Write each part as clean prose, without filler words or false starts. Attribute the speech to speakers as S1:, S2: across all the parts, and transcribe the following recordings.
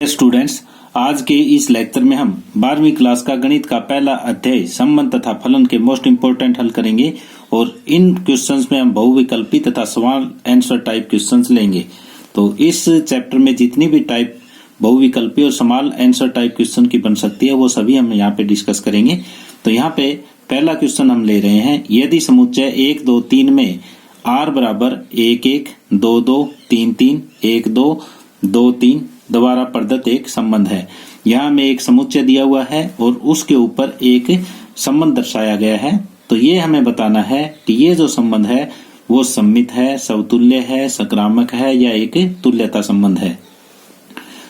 S1: Students, आज के इस लेक्चर में हम 12वीं क्लास का गणित का पहला अध्याय संबंध तथा फलन के मोस्ट इम्पोर्टेंट हल करेंगे और इन क्वेश्चंस में हम बहुविकल्पी तथा सवाल आंसर टाइप क्वेश्चंस लेंगे। तो इस चैप्टर में जितनी भी टाइप बहुविकल्पी और सवाल आंसर टाइप क्वेश्चन की बन सकती है वो सभी हम यहाँ पे डिस्कस करेंगे। तो यहाँ पे पहला क्वेश्चन हम ले रहे हैं, यदि समुच्चय 1 2 3 में r बराबर 1 1 2 2 3 3 1 2 2 3 द्वारा प्रदत्त एक संबंध है। यहाँ में एक समुच्चय दिया हुआ है और उसके ऊपर एक संबंध दर्शाया गया है। तो ये हमें बताना है कि ये जो संबंध है वो सममित है, समतुल्य है, सकारात्मक है या एक तुल्यता संबंध है।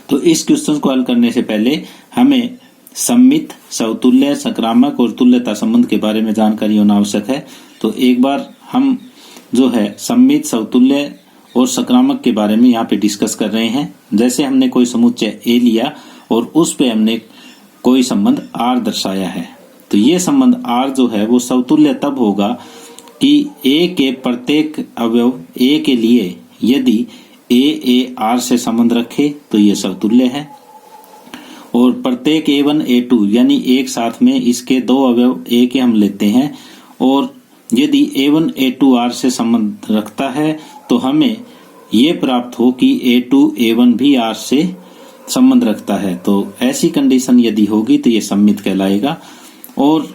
S1: तो इस क्वेश्चन को हल करने से पहले हमें सममित, समतुल्य, सकारात्मक और तुल्यता संबंध के बारे में जानकारी होना आवश्यक है। तो एक बार हम जो है सममित, समतुल्य और सकारात्मक के बारे में यहाँ पे डिस्कस कर रहे हैं। जैसे हमने कोई समुच्चय ए लिया और उस पे हमने कोई संबंध आर दर्शाया है, तो ये संबंध आर जो है वो समतुल्य तब होगा कि ए के प्रत्येक अवयव ए के लिए यदि ए आर से संबंध रखे तो ये समतुल्य है, और प्रत्येक A1 A2 यानी एक साथ में इसके दो अवयव ए के हम लेते हैं और यदि A1 A2 R से संबंध रखता है तो हमें ये प्राप्त हो कि A2 A1 भी R से संबंध रखता है। तो ऐसी कंडीशन यदि होगी तो ये सममित कहलाएगा। और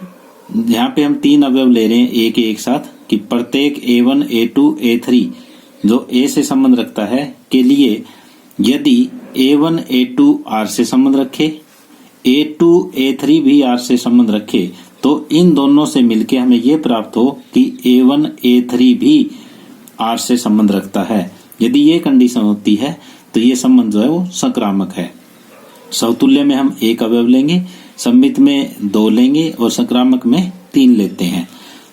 S1: यहाँ पे हम तीन अवयव ले रहे हैं ए के एक साथ कि प्रत्येक A1 A2 A3 जो A से संबंध रखता है के लिए यदि A1 A2 R से संबंध रखे, A2 A3 भी R से संबंध रखे, तो इन दोनों से मिलके हमें ये प्राप्त हो कि A1 A3 भी R से संबंध रखता है। यदि ये कंडीशन होती है तो ये संबंध जो है वो सकारात्मक है। समतुल्य में हम एक अवयव लेंगे, सममित में दो लेंगे और सकारात्मक में तीन लेते हैं।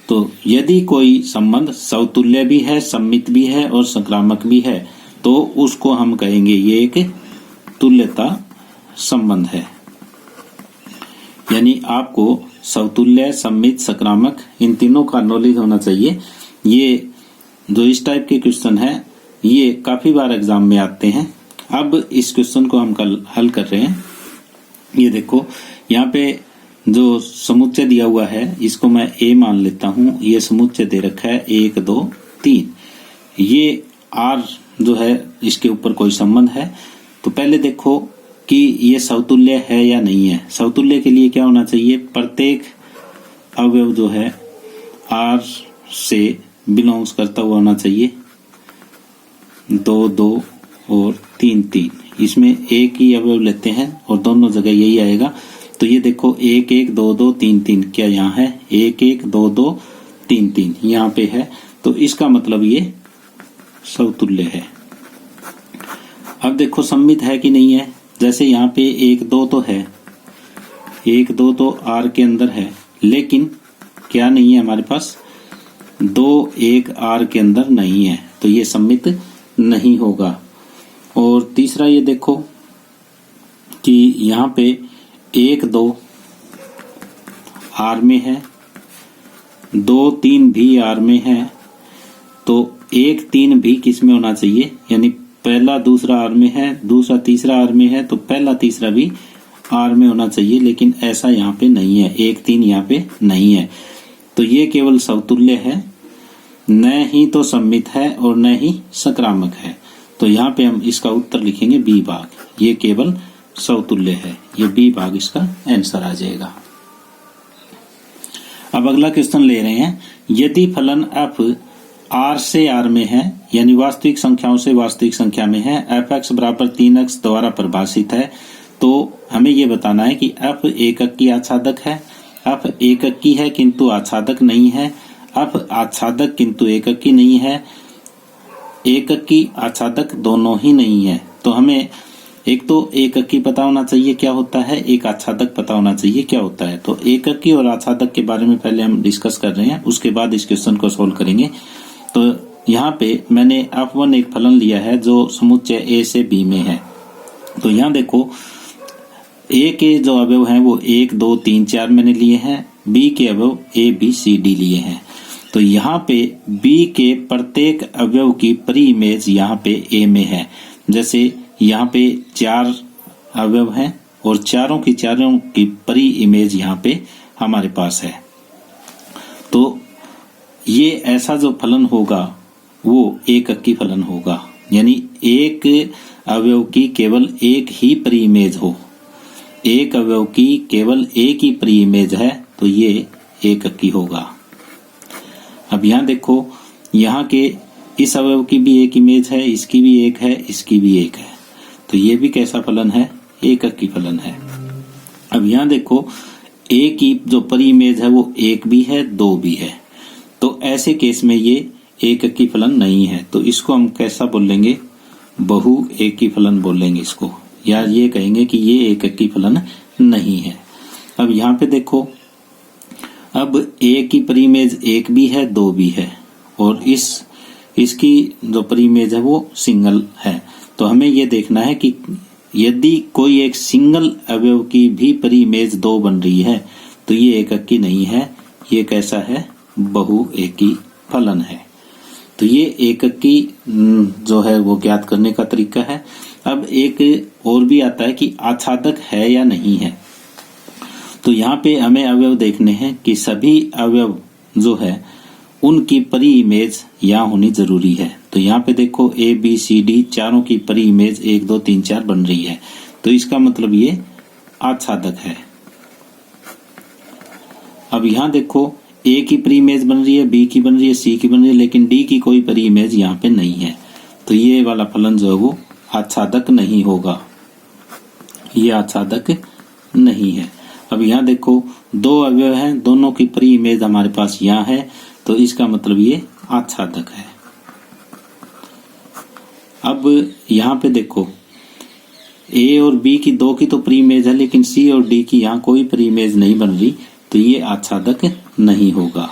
S1: तो यदि कोई संबंध समतुल्य भी है, सममित भी है और सकारात्मक भी है तो उसको हम कहेंगे ये एक तुल्यता संबंध है। यानी आपको समतुल्य, सममित, सकारात्मक इन तीनों का नॉलेज होना चाहिए। ये जो इस टाइप के क्वेश्चन है ये काफी बार एग्जाम में आते हैं। अब इस क्वेश्चन को हम कल हल कर रहे हैं। ये देखो यहाँ पे जो समुच्चय दिया हुआ है इसको मैं ए मान लेता हूँ। ये समुच्चय दे रखा है 1 2 3। ये आर जो है इसके ऊपर कोई संबंध है। तो पहले देखो कि ये समतुल्य है या नहीं है। समतुल्य के लिए क्या होना चाहिए, प्रत्येक अवयव जो है आर से बिलोंग्स करता हुआ होना चाहिए। 2 2 और 3 3 इसमें एक ही अवयव लेते हैं और दोनों जगह यही आएगा। तो ये देखो 1 1 2 2 3 3 क्या यहाँ है, 1 1 2 2 3 3 यहाँ पे है। तो इसका मतलब ये समतुल्य है। अब देखो सममित है कि नहीं है। जैसे यहाँ पे 1 2 तो है, 1 2 तो आर के अंदर है, लेकिन क्या नहीं है हमारे पास 2 1 आर के अंदर नहीं है, तो ये सममित नहीं होगा। और तीसरा ये देखो कि यहाँ पे 1 2 आर में है, 2 3 भी आर में है, तो 1 3 भी किस में होना चाहिए, यानी पहला दूसरा आर में है, दूसरा तीसरा आर में है, तो पहला तीसरा भी आर में होना चाहिए, लेकिन ऐसा यहाँ पे नहीं है। 1 3 यहाँ पे नहीं है, तो ये केवल समतुल्य है, न ही तो सममित है और न ही सकारात्मक है। तो यहाँ पे हम इसका उत्तर लिखेंगे बी भाग, ये केवल समतुल्य है। ये बी भाग इसका आंसर आ जाएगा। अब अगला क्वेश्चन ले रहे हैं, यदि फलन f r से r में है यानी वास्तविक संख्याओं से वास्तविक संख्या में है, fx बराबर 3x द्वारा परिभाषित है, तो हमें ये बताना है कि f एकक की आच्छादक है, f एकक की है किंतु आच्छादक नहीं है, f आच्छादक किंतु एकक की नहीं है, एकक की आच्छादक दोनों ही नहीं है। तो हमें एक तो एकक की पता होना चाहिए क्या होता है, एक आच्छादक पता होना चाहिए क्या होता है। तो एकक की और आच्छादक के बारे में पहले हम डिस्कस कर रहे हैं, उसके बाद इस क्वेश्चन को सोल्व करेंगे। तो यहाँ पे मैंने f1 एक फलन लिया है जो समुच्चय a से b में है। तो यहाँ देखो a के जो अवयव हैं वो 1 2 3 4 मैंने लिए हैं, b के अवयव a b c d लिए हैं। तो यहाँ पे b के प्रत्येक अवयव की प्री इमेज यहाँ पे a में है। जैसे यहाँ पे 4 अवयव हैं और चारों की परी इमेज यहाँ पे हमारे पास है। तो ये ऐसा जो फलन होगा वो एक अंकी फलन होगा, यानी एक अवयव की केवल एक ही परी इमेज हो, एक अवयव की केवल एक ही परी इमेज है तो ये एक अंकी होगा। अब यहाँ देखो, यहाँ के इस अवयव की भी एक इमेज है, इसकी भी एक है, इसकी भी एक है, तो ये भी कैसा फलन है? एक अंकी फलन है। अब यहाँ देखो, एक की जो परी इमेज है वो एक भी है, दो भी है, तो ऐसे केस में ये एक अंकी फलन नहीं है, तो इसको हम कैसा बोलेंगे? बहु एकी फलन बोलेंगे इसको, या ये कहेंगे कि ये एक अंकी फलन नहीं है। अब यहाँ पे देखो, अब एक की परी इमेज एक भी है, दो भी है, और इसकी जो परी इमेज है वो सिंगल है, तो हमें ये देखना है कि यदि कोई एक सिंगल अवयव की भी परी इमेज दो बन रही है तो ये एक अंकी नहीं है, ये कैसा है? बहु एकी फलन है। तो ये एक अंकी जो है वो ज्ञात करने का तरीका है। अब एक और भी आता है कि आच्छादक है या नहीं है। तो यहाँ पे हमें अवयव देखने हैं कि सभी अवयव जो है उनकी परी इमेज यहाँ होनी जरूरी है। तो यहाँ पे देखो, ए बी सी डी चारों की परी इमेज 1 2 3 4 बन रही है, तो इसका मतलब ये आच्छादक है। अब यहाँ देखो, ए की परी इमेज बन रही है, बी की बन रही है, सी की बन रही है, लेकिन डी की कोई परी इमेज यहाँ पे नहीं है, तो ये वाला फलन जो है वो आच्छादक नहीं होगा, ये आच्छादक नहीं है। अब यहाँ देखो, दो अवयव हैं, दोनों की परी इमेज हमारे पास यहाँ है, तो इसका मतलब ये आच्छादक है। अब यहाँ पे देखो, ए और बी की दो की तो परी इमेज है, लेकिन सी और डी की यहाँ कोई परी इमेज नहीं बन रही, तो ये आच्छादक नहीं होगा।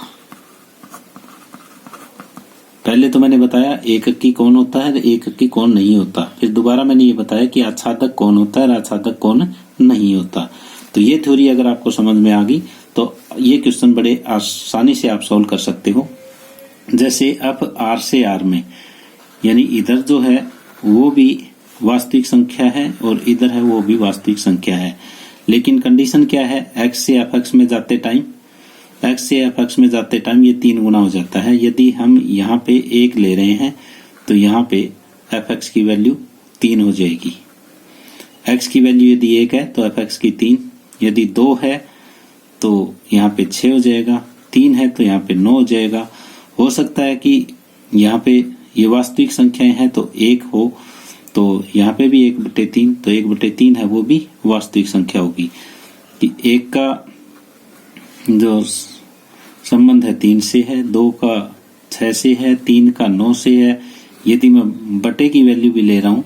S1: पहले तो मैंने बताया एक अंकी कौन होता है, एक अंकी कौन नहीं होता, फिर दोबारा मैंने ये बताया कि आच्छादक कौन होता है और आच्छादक कौन नहीं होता। तो ये थ्योरी अगर आपको समझ में आ गई तो ये क्वेश्चन बड़े आसानी से आप सॉल्व कर सकते हो। जैसे अब आर से आर में, यानी इधर जो है वो भी वास्तविक संख्या है और इधर है वो भी वास्तविक संख्या है, लेकिन कंडीशन क्या है? x से fx में जाते टाइम ये 3 गुना हो जाता है। यदि हम यहाँ पे 1 ले रहे हैं तो यहाँ पे fx की वैल्यू 3 हो जाएगी। x की वैल्यू यदि 1 है तो fx की 3, यदि 2 है तो यहाँ पे 6 हो जाएगा, 3 है तो यहाँ पे 9 हो जाएगा। हो सकता है कि यहाँ पे ये वास्तविक संख्याएं हैं तो 1 हो, तो यहाँ पे भी 1/3, तो 1/3 है वो भी वास्तविक संख्या होगी। कि 1 का जो संबंध है 3 से है, 2 का 6 से है, 3 का 9 से है। यदि मैं बटे की वैल्यू भी ले रहा हूं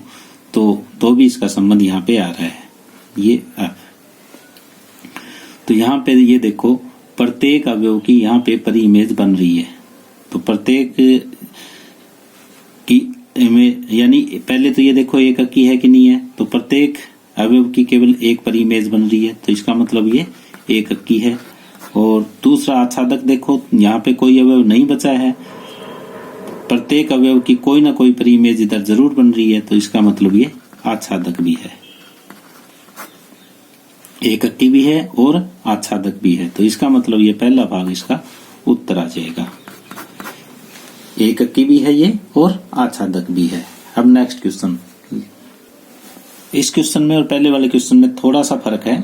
S1: तो भी इसका संबंध यहाँ पे आ रहा है, ये f। तो यहाँ पे ये देखो, प्रत्येक अवयव की यहाँ पे परी इमेज बन रही है, तो प्रत्येक की इमेज, यानी पहले तो ये देखो एक अंकी है कि नहीं है, तो प्रत्येक अवयव की केवल एक परी इमेज बन रही है, तो इसका मतलब ये एक अंकी है। और दूसरा आच्छादक देखो, यहाँ पे कोई अवयव नहीं बचा है, प्रत्येक अवयव की कोई ना कोई परी इमेज इधर जरूर बन रही है, तो इसका मतलब ये आच्छादक भी है, एक अंकी भी है और आच्छादक भी है। तो इसका मतलब ये पहला भाग इसका उत्तर आ जाएगा, एक अंकी भी है ये और आच्छादक भी है। अब नेक्स्ट क्वेश्चन, इस क्वेश्चन में और पहले वाले क्वेश्चन में थोड़ा सा फर्क है,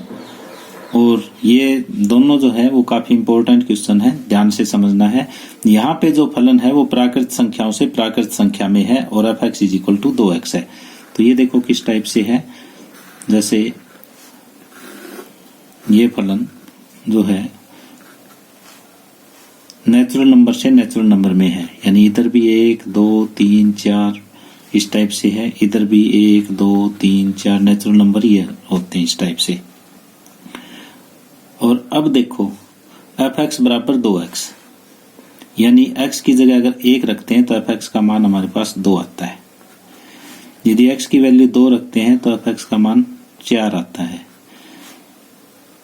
S1: और ये दोनों जो है वो काफी इंपॉर्टेंट क्वेश्चन है, ध्यान से समझना है। यहाँ पे जो फलन है वो प्राकृत संख्याओं से प्राकृत संख्या में है और f(x = 2x) है। तो ये देखो किस टाइप से है, जैसे ये फलन जो है नेचुरल नंबर से नेचुरल नंबर में है, यानी इधर भी 1 2 3 4 इस टाइप से है, इधर भी 1 2 3 4 नेचुरल नंबर ही होते हैं इस टाइप से। और अब देखो f(x = 2x), यानी x की जगह अगर 1 रखते हैं तो f(x) का मान हमारे पास 2 आता है। यदि x की वैल्यू 2 रखते हैं तो f(x) का मान 4 आता है।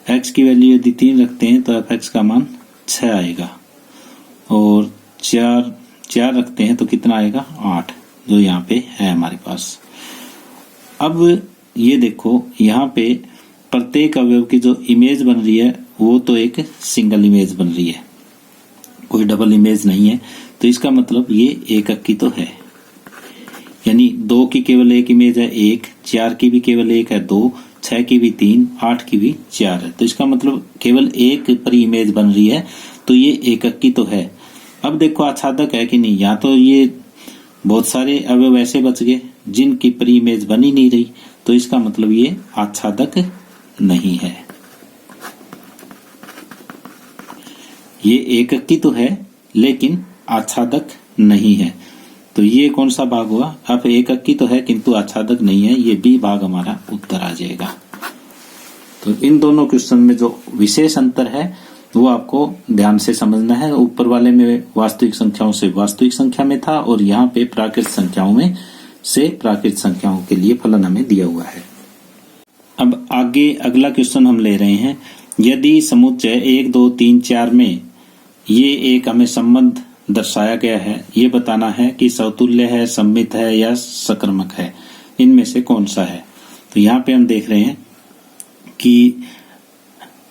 S1: x की वैल्यू यदि 3 रखते हैं तो f(x) का मान 6 आएगा, और 4 रखते हैं तो कितना आएगा? 8, जो यहाँ पे है हमारे पास। अब ये देखो यहाँ पे प्रत्येक अवयव की जो इमेज बन रही है वो तो एक सिंगल इमेज बन रही है, कोई डबल इमेज नहीं है। तो इसका मतलब ये एकक की तो है, यानी 2 की केवल एक इमेज है 1, 4 की भी केवल एक है 2, 6 की भी 3, 8 की भी 4 है। तो इसका मतलब केवल एक पर इमेज बन रही है, तो ये एकक की तो है। अब देखो आच्छादक है कि नहीं, या तो ये बहुत सारे अवयव ऐसे बच गए जिनकी पर इमेज बन ही नहीं रही, तो इसका मतलब ये आच्छादक नहीं है। ये एकक की तो है लेकिन आच्छादक नहीं है। तो ये कौन सा भाग हुआ? अब एकक की तो है किंतु आच्छादक नहीं है, ये बी भाग हमारा उत्तर आ जाएगा। तो इन दोनों क्वेश्चन में जो विशेष अंतर है वो आपको ध्यान से समझना है। ऊपर वाले में वास्तविक संख्याओं से वास्तविक संख्या में था और यहाँ पे प्राकृत संख्याओं में से प्राकृत संख्याओं के लिए फलन हमें दिया हुआ है। अब आगे अगला क्वेश्चन हम ले रहे हैं, यदि समुच्चय 1, 2, 3, 4 में ये एक हमें संबंध दर्शाया गया है, ये बताना है कि समतुल्य है, सममित है या सकर्मक है, इनमें से कौन सा है। तो यहाँ पे हम देख रहे हैं कि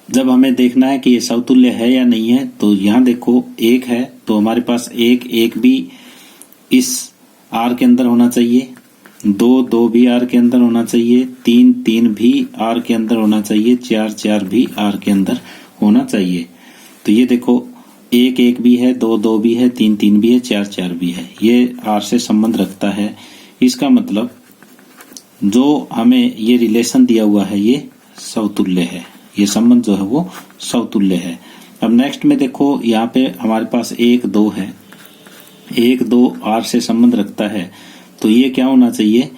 S1: जब हमें देखना है कि ये समतुल्य है या नहीं है, तो यहाँ देखो 1 है तो हमारे पास 1, 1 भी इस आर के अंदर होना चाहिए, 2, 2 भी आर के अंदर होना चाहिए, 3, 3 भी आर के अंदर होना चाहिए, 4, 4 भी आर के अंदर होना चाहिए। तो ये देखो 1, 1 भी है, 2, 2 भी है, 3, 3 भी है, 4, 4 भी है, ये आर से संबंध रखता है। इसका मतलब जो हमें ये रिलेशन दिया हुआ है ये समतुल्य है, ये संबंध जो है वो समतुल्य है। अब नेक्स्ट में देखो यहाँ पे हमारे पास 1, 2 है, 1, 2 आर से संबंध रखता है, तो ये क्या होना चाहिए,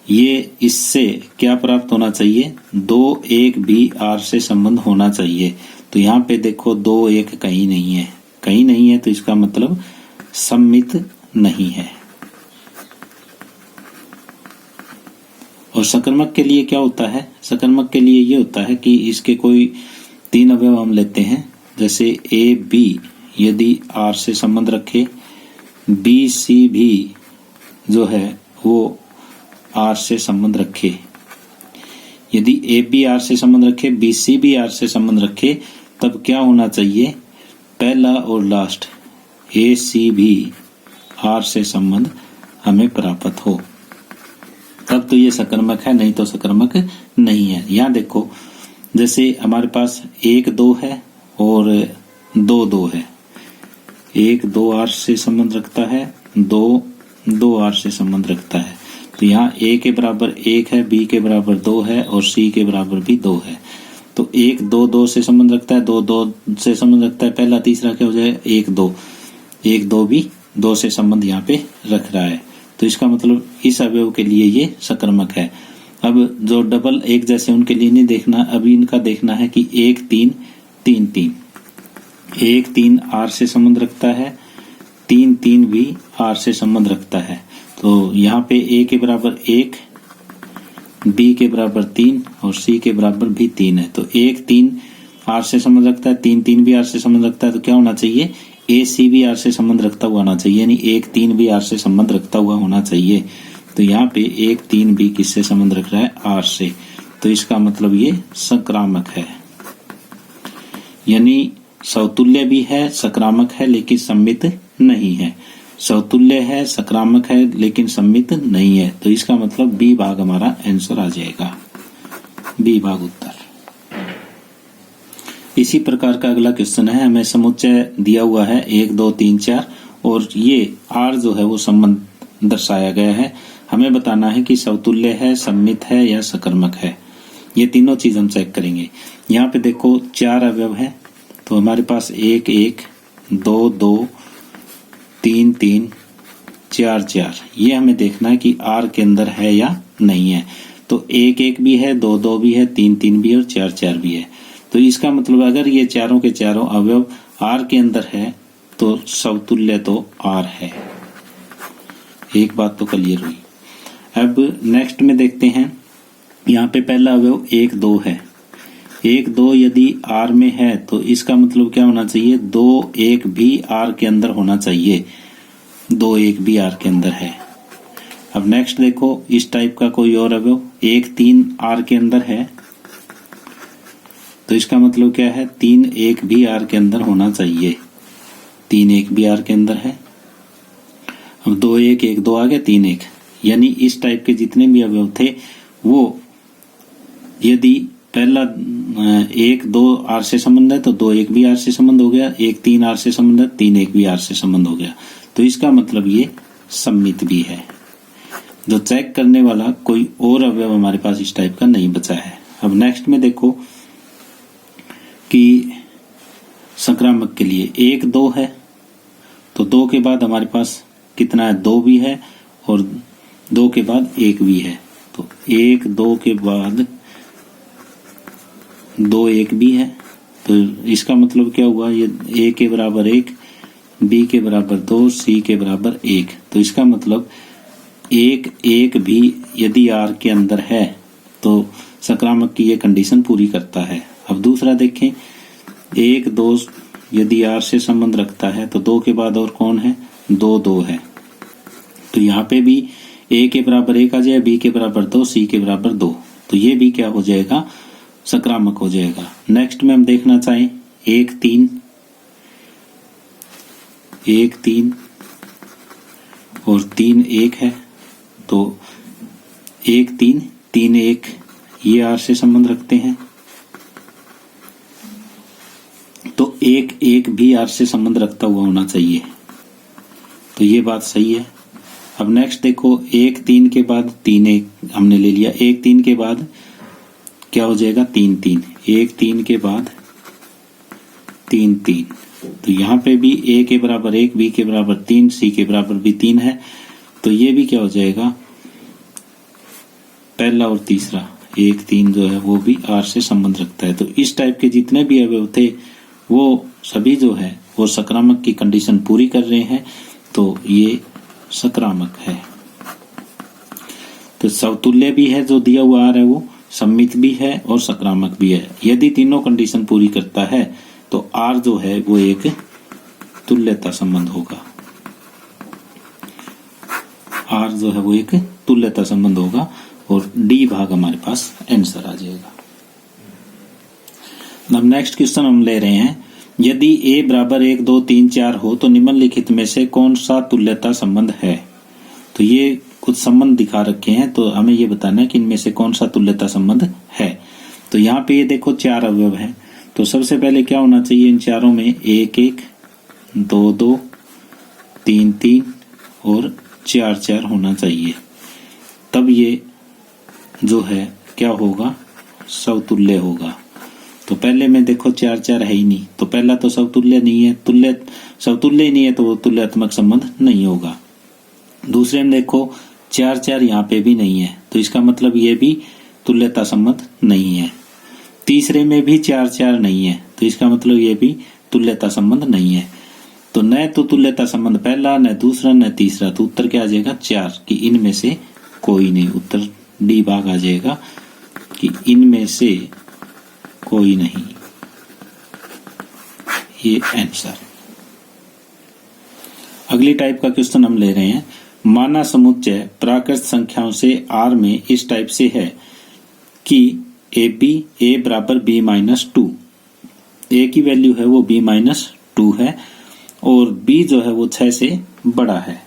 S1: ये इससे क्या प्राप्त होना चाहिए, 2, 1 भी आर से संबंध होना चाहिए। तो यहाँ पे देखो 2, 1 कहीं नहीं है, कहीं नहीं है, तो इसका मतलब सममित नहीं है। और सकर्मक के लिए क्या होता है, सकर्मक के लिए ये होता है कि इसके कोई 3 अवयव हम लेते हैं, जैसे ए बी यदि आर से संबंध रखे, बी सी भी जो है वो आर से संबंध रखे, यदि ए बी आर से संबंध रखे, बी सी भी आर से संबंध रखे, तब क्या होना चाहिए, पहला और लास्ट ए सी भी आर से संबंध हमें प्राप्त हो, तब तो ये सकर्मक है, नहीं तो सकर्मक नहीं है। यहाँ देखो जैसे हमारे पास 1, 2 है और 2, 2 है, 1, 2 आर से संबंध रखता है, 2, 2 आर से संबंध रखता है। तो यहाँ ए के बराबर 1 है, बी के बराबर 2 है और सी के बराबर भी 2 है। तो 1, 2, 2 से संबंध रखता है, 2, 2 से संबंध रखता है, पहला तीसरा क्या हो जाए 1, 2, 1, 2 भी 2 से संबंध यहाँ पे रख रहा है। तो इसका मतलब इस अवयव के लिए ये सकर्मक है। अब जो डबल एक जैसे उनके लिए नहीं देखना, अभी इनका देखना है कि 1, 3, 3, 3, 1, 3 आर से संबंध रखता है, 3, 3 भी आर से संबंध रखता है। तो यहाँ पे ए के बराबर 1, बी के बराबर 3 और सी के बराबर भी 3 है। तो 1, 3 आर से संबंध रखता है, 3, 3 भी आर से संबंध रखता है, तो क्या होना चाहिए, ए सी भी आर से संबंध रखता हुआ होना चाहिए, यानी 1, 3 भी आर से संबंध रखता हुआ होना चाहिए। तो यहाँ पे 1, 3 भी किससे संबंध रख रहा है, आर से। तो इसका मतलब ये संक्रामक है, यानी समतुल्य भी है, संक्रामक है, लेकिन सममित नहीं है। समतुल्य है, संक्रामक है, लेकिन सममित नहीं है। तो इसका मतलब बी भाग हमारा आंसर आ जाएगा, बी भाग उत्तर। इसी प्रकार का अगला क्वेश्चन है, हमें समुच्चय दिया हुआ है 1, 2, 3, 4 और ये आर जो है वो संबंध दर्शाया गया है। हमें बताना है कि समतुल्य है, सममित है या सकर्मक है। ये तीनों चीज हम चेक करेंगे। यहाँ पे देखो 4 अवयव है, तो हमारे पास 1, 1, 2, 2, 3, 3, 4, 4, ये हमें देखना है कि आर के अंदर है या नहीं है। तो 1, 1 भी है, 2, 2 भी है, 3, 3 भी है और 4, 4 भी है। तो इसका मतलब अगर ये चारों के चारों अवयव आर के अंदर है तो समतुल्य तो आर है। एक बात तो क्लियर हुई। अब नेक्स्ट में देखते हैं, यहाँ पे पहला अवयव 1, 2 है। 1, 2 यदि आर में है तो इसका मतलब क्या होना चाहिए, 2, 1 भी आर के अंदर होना चाहिए। 2, 1 भी आर के अंदर है। अब नेक्स्ट देखो, इस टाइप का कोई और अवयव 1 3 आर के अंदर है, तो इसका मतलब क्या है, 3 1 भी आर के अंदर होना चाहिए। 3 1 भी आर के अंदर है। अब 2 1 1 2 आ गया, 3 1, यानी इस टाइप के जितने भी अवयव थे वो यदि पहला 1 2 आर से संबंध है तो 2 1 भी आर से संबंध हो गया, 1 3 आर से संबंध है, 3 1 भी आर से संबंध हो गया। तो इसका मतलब ये सम्मित भी है। जो चेक करने वाला कोई और अवयव हमारे पास इस टाइप का नहीं बचा है। अब नेक्स्ट में देखो कि संक्रामक के लिए 1 2 है, तो 2 के बाद हमारे पास कितना है, 2 भी है, और 2 के बाद 1 भी है। तो 1 2 के बाद 2 1 भी है, तो इसका मतलब क्या हुआ, ये A के बराबर 1, B के बराबर 2, C के बराबर 1। तो इसका मतलब 1 1 भी यदि R के अंदर है तो संक्रामक की ये कंडीशन पूरी करता है। अब दूसरा देखें, 1 2 यदि R से संबंध रखता है तो 2 के बाद और कौन है, 2 2 है। तो यहाँ पे भी A के बराबर 1 आ जाए, B के बराबर 2, C के बराबर 2, तो ये भी क्या हो जाएगा, संक्रामक हो जाएगा। नेक्स्ट में हम देखना चाहें 1 3 1 3 और 3 1 है, तो 1 3 3 1 ये आर से संबंध रखते हैं, तो 1 1 भी आर से संबंध रखता हुआ होना चाहिए। तो ये बात सही है। अब नेक्स्ट देखो, 1 3 के बाद 3 1 हमने ले लिया, 1 3 के बाद क्या हो जाएगा, 3 3, 1 3 के बाद 3 3, तो यहाँ पे भी A के बराबर 1, B के बराबर 3, C के बराबर भी 3 है, तो ये भी क्या हो जाएगा, पहला और तीसरा 1 3 जो है वो भी R से संबंध रखता है। तो इस टाइप के जितने भी अवयव थे वो सभी जो है वो संक्रामक की कंडीशन पूरी कर रहे हैं, तो ये संक्रामक है। तो समतुल्य भी है, जो दिया हुआ R है वो सम्मित भी है और संक्रामक भी है। यदि तीनों कंडीशन पूरी करता है तो R जो है वो एक तुल्यता संबंध होगा। R जो है वो एक तुल्यता संबंध होगा और D भाग हमारे पास आंसर आ जाएगा। अब नेक्स्ट क्वेश्चन हम ले रहे हैं, यदि A बराबर 1 2 3 4 हो तो निम्नलिखित में से कौन सा तुल्यता संबंध है। तो ये कुछ संबंध दिखा रखे हैं, तो हमें ये बताना है कि इनमें से कौन सा तुल्यता संबंध है। तो यहाँ पे ये देखो 4 अवयव है, तो सबसे पहले क्या होना चाहिए, इन चारों में 1 1 2 2 3 3 और 4 4 होना चाहिए, तब ये जो है क्या होगा, समतुल्य होगा। तो पहले में देखो 4 4 है ही नहीं, तो पहला तो समतुल्य नहीं है, समतुल्य ही नहीं है तो वो तुल्यात्मक संबंध नहीं होगा। दूसरे में देखो 4 4 यहाँ पे भी नहीं है, तो इसका मतलब ये भी तुल्यता संबंध नहीं है। तीसरे में भी 4 4 नहीं है, तो इसका मतलब ये भी तुल्यता संबंध नहीं है। तो न तो तुल्यता संबंध पहला, न दूसरा, न तीसरा, तो उत्तर क्या आ जाएगा, 4, कि इनमें से कोई नहीं। उत्तर डी भाग आ जाएगा कि इनमें से कोई नहीं, ये आंसर। अगली टाइप का क्वेश्चन हम ले रहे हैं, माना समुच्चय प्राकृत संख्याओं से R में इस टाइप से है कि A बराबर B माइनस 2, A की वैल्यू है वो B माइनस 2 है और B जो है वो 6 से बड़ा है।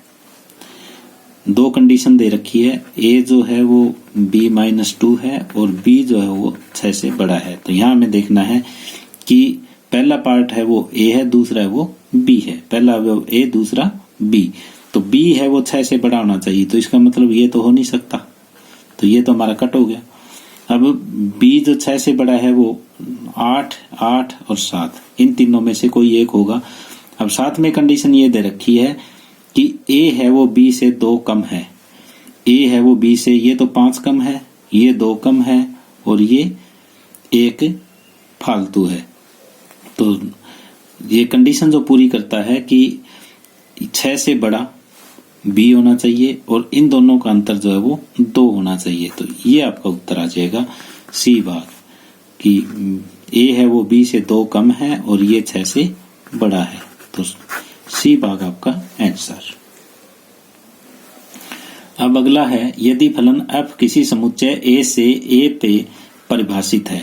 S1: दो कंडीशन दे रखी है, A जो है वो B माइनस 2 है और B जो है वो 6 से बड़ा है। तो यहाँ हमें देखना है कि पहला पार्ट है वो A है, दूसरा है वो B है। पहला अवयव A, दूसरा B, तो B है वो 6 से बड़ा होना चाहिए, तो इसका मतलब ये तो हो नहीं सकता, तो ये तो हमारा कट हो गया। अब B जो 6 से बड़ा है वो 8 8 और 7, इन तीनों में से कोई एक होगा। अब साथ में कंडीशन ये दे रखी है कि A है वो B से 2 कम है, A है वो B से ये तो 5 कम है, ये 2 कम है और ये 1 फालतू है। तो ये कंडीशन जो पूरी करता है कि 6 से बड़ा B होना चाहिए और इन दोनों का अंतर जो है वो 2 होना चाहिए। तो ये आपका उत्तर आ जाएगा C भाग, कि A है वो B से 2 कम है और ये 6 से बड़ा है, तो C भाग आपका आंसर। अब अगला है, यदि फलन f किसी समुच्चय a से a पे परिभाषित है,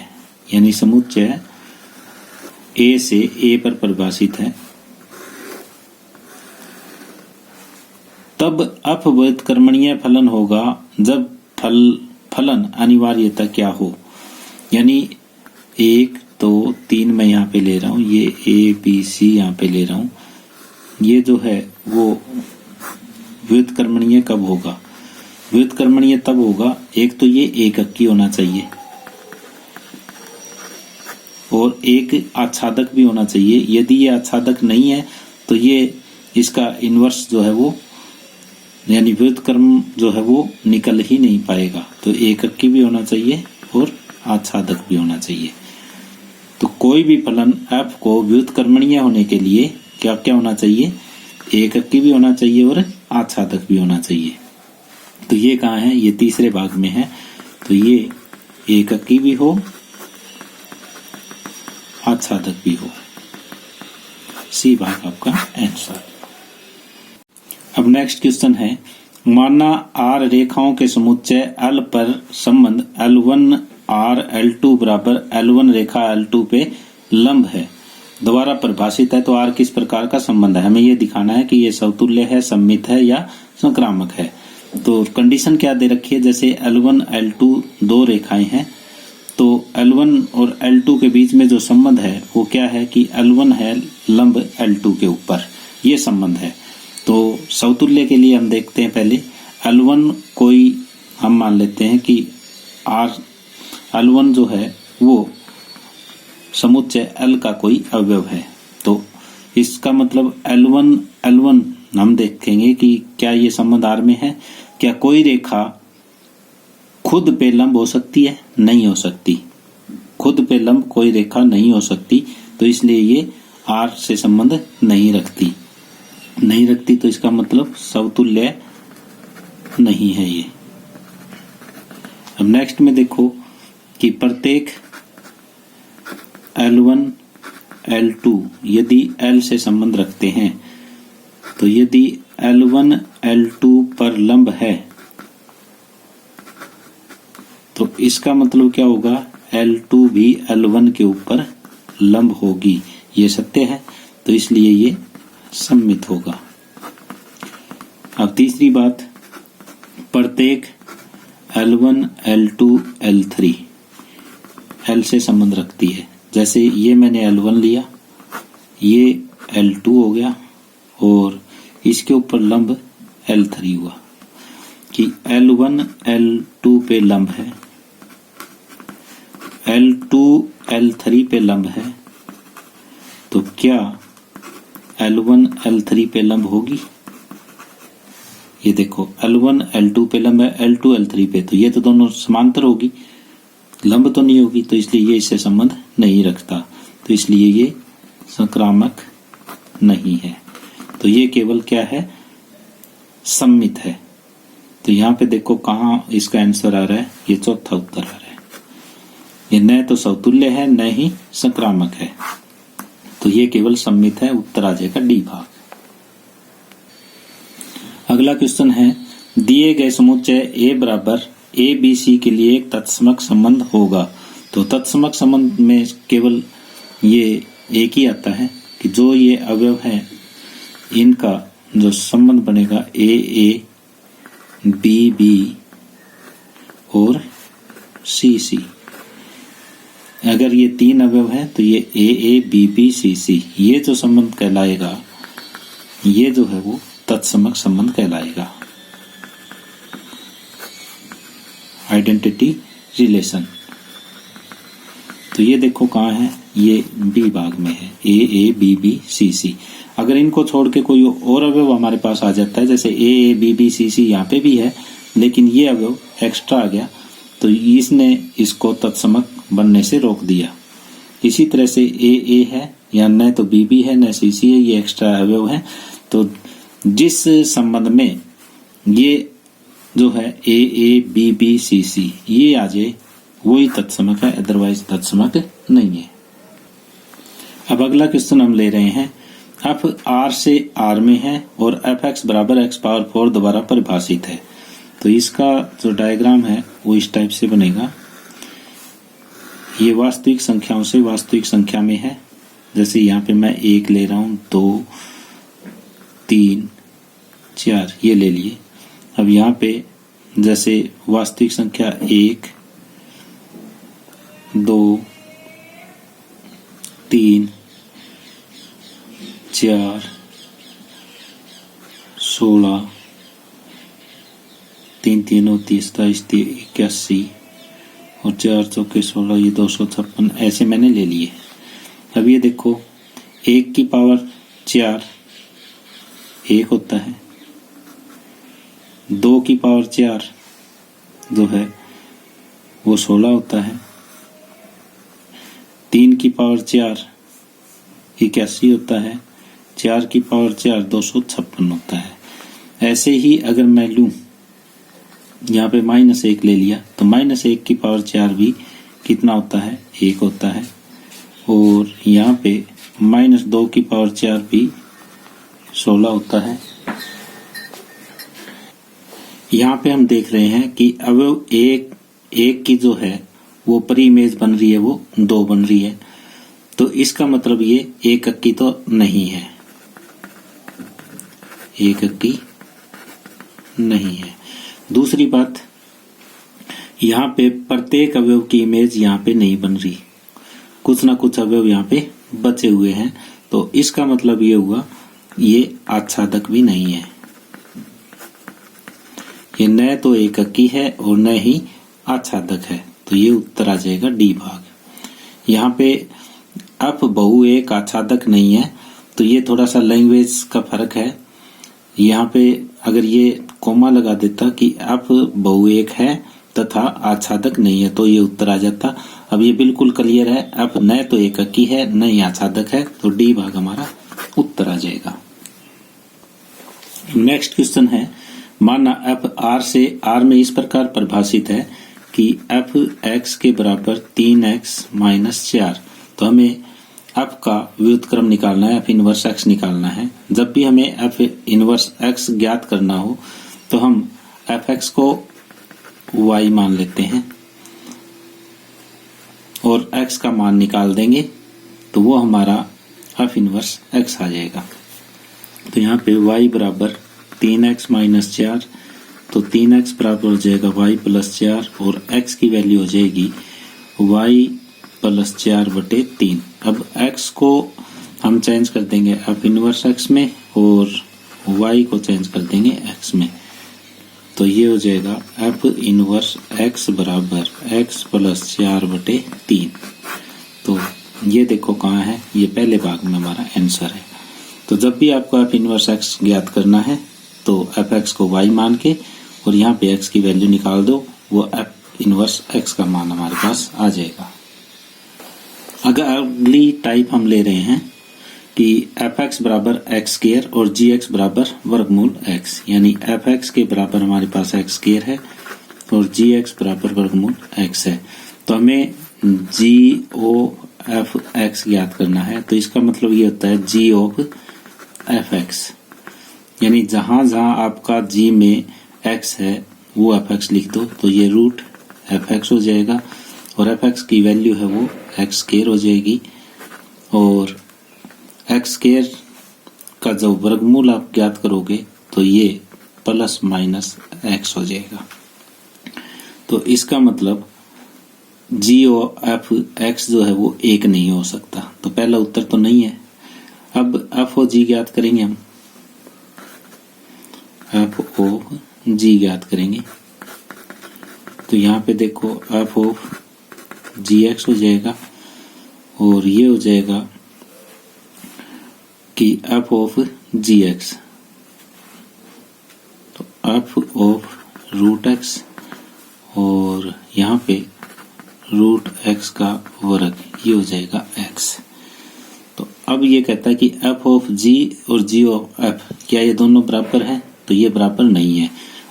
S1: यानी समुच्चय a से a पर परिभाषित है, तब f व्युत्क्रमणीय फलन होगा जब फलन अनिवार्यतः क्या हो। यानी 1 2 3 मैं यहाँ पे ले रहा हूँ, ये a b c यहाँ पे ले रहा हूँ, ये जो है वो व्युत्क्रमणीय कब होगा। व्युत्क्रमणीय तब होगा, एक तो ये एककी होना चाहिए और एक आच्छादक भी होना चाहिए। यदि ये आच्छादक नहीं है तो ये इसका इन्वर्स जो है वो, यानी व्युत्क्रम जो है वो निकल ही नहीं पाएगा। तो एककी भी होना चाहिए और आच्छादक भी होना चाहिए। तो कोई भी फलन f को व्युत्क्रमणीय होने के लिए क्या क्या होना चाहिए, एककी भी होना चाहिए और आच्छादक भी होना चाहिए। तो ये कहाँ है, ये तीसरे भाग में है। तो ये एककी भी हो, आच्छादक भी हो। सी भाग आपका आंसर। अब नेक्स्ट क्वेश्चन है, माना R रेखाओं के समुच्चय L पर संबंध L1 R L2 बराबर L1 रेखा L2 पे लंब है, द्वारा परिभाषित है, तो R किस प्रकार का संबंध है। हमें ये दिखाना है कि ये समतुल्य है, सममित है या संक्रामक है। तो कंडीशन क्या दे रखी है, जैसे L1 L2 दो रेखाएं हैं, तो L1 और L2 के बीच में जो संबंध है वो क्या है कि L1 है लंब L2 के ऊपर, ये संबंध है। तो समतुल्य के लिए हम देखते हैं पहले L1 कोई हम मान लेते हैं कि L1 जो है वो समुच्चय L का कोई अवयव है। तो इसका मतलब L1 हम देखेंगे कि क्या ये संबंध R में है। क्या कोई रेखा खुद पे लंब हो सकती है, नहीं हो सकती। खुद पे लंब कोई रेखा नहीं हो सकती, तो इसलिए ये R से संबंध नहीं रखती। तो इसका मतलब समतुल्य नहीं है ये। अब नेक्स्ट में देखो कि प्रत्येक L1 L2 यदि L से संबंध रखते हैं, तो यदि L1 L2 पर लंब है तो इसका मतलब क्या होगा, L2 भी L1 के ऊपर लंब होगी। ये सत्य है, तो इसलिए ये सममित होगा। अब तीसरी बात, प्रत्येक L1 L2 L3 L से संबंध रखती है। जैसे ये मैंने L1 लिया, ये L2 हो गया और इसके ऊपर लंब L3 हुआ कि L1 L2 पे लंब है, L2 L3 पे लंब है, तो क्या L1 L3 पे लंब होगी। ये देखो L1 L2 पे लंब है, L2 L3 पे, तो ये तो दोनों समांतर होगी, लंब तो नहीं होगी, तो इसलिए ये इससे संबंध नहीं रखता। तो इसलिए ये संक्रामक नहीं है। तो ये केवल क्या है, सममित है। तो यहाँ पे देखो कहाँ इसका आंसर आ रहा है, ये चौथा उत्तर आ रहा है। ये न तो समतुल्य है न ही संक्रामक है, तो ये केवल सममित है। उत्तर आ जाएगा डी भाग। अगला क्वेश्चन है, दिए गए समुच्चय A बराबर ABC के लिए एक तत्समक संबंध होगा। तो तत्समक संबंध में केवल ये एक ही आता है कि जो ये अवयव है इनका जो संबंध बनेगा AA BB और CC। अगर ये तीन अवयव है तो ये AA BB CC, ये जो संबंध कहलाएगा ये जो है वो तत्समक संबंध कहलाएगा, आइडेंटिटी रिलेशन। तो ये देखो कहाँ है, ये बी भाग में है, AA BB CC। अगर इनको छोड़ के कोई और अवयव हमारे पास आ जाता है, जैसे AA BB CC यहाँ पे भी है लेकिन ये अवयव एक्स्ट्रा आ गया, तो इसने इसको तत्समक बनने से रोक दिया। इसी तरह से AA है, या न तो BB है न CC है, ये एक्स्ट्रा अवयव है। तो जिस संबंध में ये जो है AA BB CC ये आ जाए वही तत्समक है, अदरवाइज तत्समक नहीं है। अब अगला क्वेश्चन हम ले रहे हैं, f R से R में है और fx बराबर x पावर 4 द्वारा परिभाषित है। तो इसका जो डायग्राम है वो इस टाइप से बनेगा। ये वास्तविक संख्याओं से वास्तविक संख्या में है, जैसे यहाँ पे मैं 1 ले रहा हूँ, 2, 3, 4 ये ले लिए। अब यहाँ पे जैसे वास्तविक संख्या 1, 2, 3, 4, 16, 3 3 30 81 और 4 चौके 16, ये 256 ऐसे मैंने ले लिए। अब ये देखो 1 की पावर 4 1 होता है, 2 की पावर 4 जो है वो 16 होता है, 3 की पावर 4 81 होता है, 4 की पावर 4 256 होता है। ऐसे ही अगर मैं लूं, यहाँ पे -1 ले लिया तो -1 की पावर 4 भी कितना होता है, 1 होता है। और यहाँ पे -2 की पावर 4 भी 16 होता है। यहाँ पे हम देख रहे हैं कि अवयव एक की जो है वो परी इमेज बन रही है, वो 2 बन रही है, तो इसका मतलब ये एक अक्की तो नहीं है, एक अक्की नहीं है। दूसरी बात, यहाँ पे प्रत्येक अवयव की इमेज यहाँ पे नहीं बन रही, कुछ ना कुछ अवयव यहाँ पे बचे हुए हैं, तो इसका मतलब ये हुआ ये आच्छादक भी नहीं है, ये न तो एक अक्की है और न ही आच्छादक है। तो ये उत्तर आ जाएगा डी भाग। यहाँ पे अप बहु एक आच्छादक नहीं है, तो ये थोड़ा सा लैंग्वेज का फर्क है। यहाँ पे अगर ये कोमा लगा देता कि अप बहु एक है तथा आच्छादक नहीं है, तो ये उत्तर आ जाता। अब ये बिल्कुल क्लियर है, अप न तो एक अक्की है न ही आच्छादक है, तो डी भाग हमारा उत्तर आ जाएगा। नेक्स्ट क्वेश्चन है, माना एफ आर से आर में इस प्रकार परिभाषित है कि एफ एक्स के बराबर 3x - 4। तो हमें एफ का व्युत्क्रम क्रम निकालना है, एफ इनवर्स एक्स निकालना है। जब भी हमें एफ इनवर्स एक्स ज्ञात करना हो तो हम एफ एक्स को y मान लेते हैं और x का मान निकाल देंगे, तो वो हमारा एफ इनवर्स एक्स आ जाएगा। तो यहाँ पे y बराबर 3x - 4, तो 3x बराबर हो जाएगा y + 4 और x की वैल्यू हो जाएगी y + 4/3। अब x को हम चेंज कर देंगे एफ इनवर्स x में और y को चेंज कर देंगे x में, तो ये हो जाएगा एफ इनवर्स x बराबर x + 4/3। तो ये देखो कहाँ है, ये पहले भाग में हमारा आंसर है। तो जब भी आपको एफ इनवर्स x ज्ञात करना है तो एफ एक्स को y मान के और यहाँ पे x की वैल्यू निकाल दो, वो एफ इनवर्स x का मान हमारे पास आ जाएगा। अगर अगली टाइप हम ले रहे हैं कि एफ एक्स बराबर x² और जी एक्स बराबर वर्गमूल x, यानी एफ एक्स के बराबर हमारे पास x² है और जी एक्स बराबर वर्गमूल x है, तो हमें जी ओ एफ एक्स ज्ञात करना है। तो इसका मतलब ये होता है जी ऑफ एफ एक्स, यानी जहां जहां आपका g में x है वो एफ एक्स लिख दो, तो ये रूट एफ एक्स हो जाएगा और एफ एक्स की वैल्यू है वो x² हो जाएगी और x² का जब वर्गमूल आप ज्ञात करोगे तो ये ± x हो जाएगा। तो इसका मतलब जी और एफ एक्स जो है वो एक नहीं हो सकता, तो पहला उत्तर तो नहीं है। अब एफ ओ जी ज्ञात करेंगे हम, एफ ओ जी ज्ञात करेंगे, तो यहाँ पे देखो एफ ऑफ जी एक्स हो जाएगा और ये हो जाएगा कि एफ ऑफ जी एक्स, तो एफ ऑफ रूट एक्स और यहाँ पे रूट एक्स का वर्ग, ये हो जाएगा एक्स। तो अब ये कहता है कि एफ ऑफ जी और जी ऑफ एफ क्या ये दोनों बराबर हैं, तो ये बराबर नहीं है।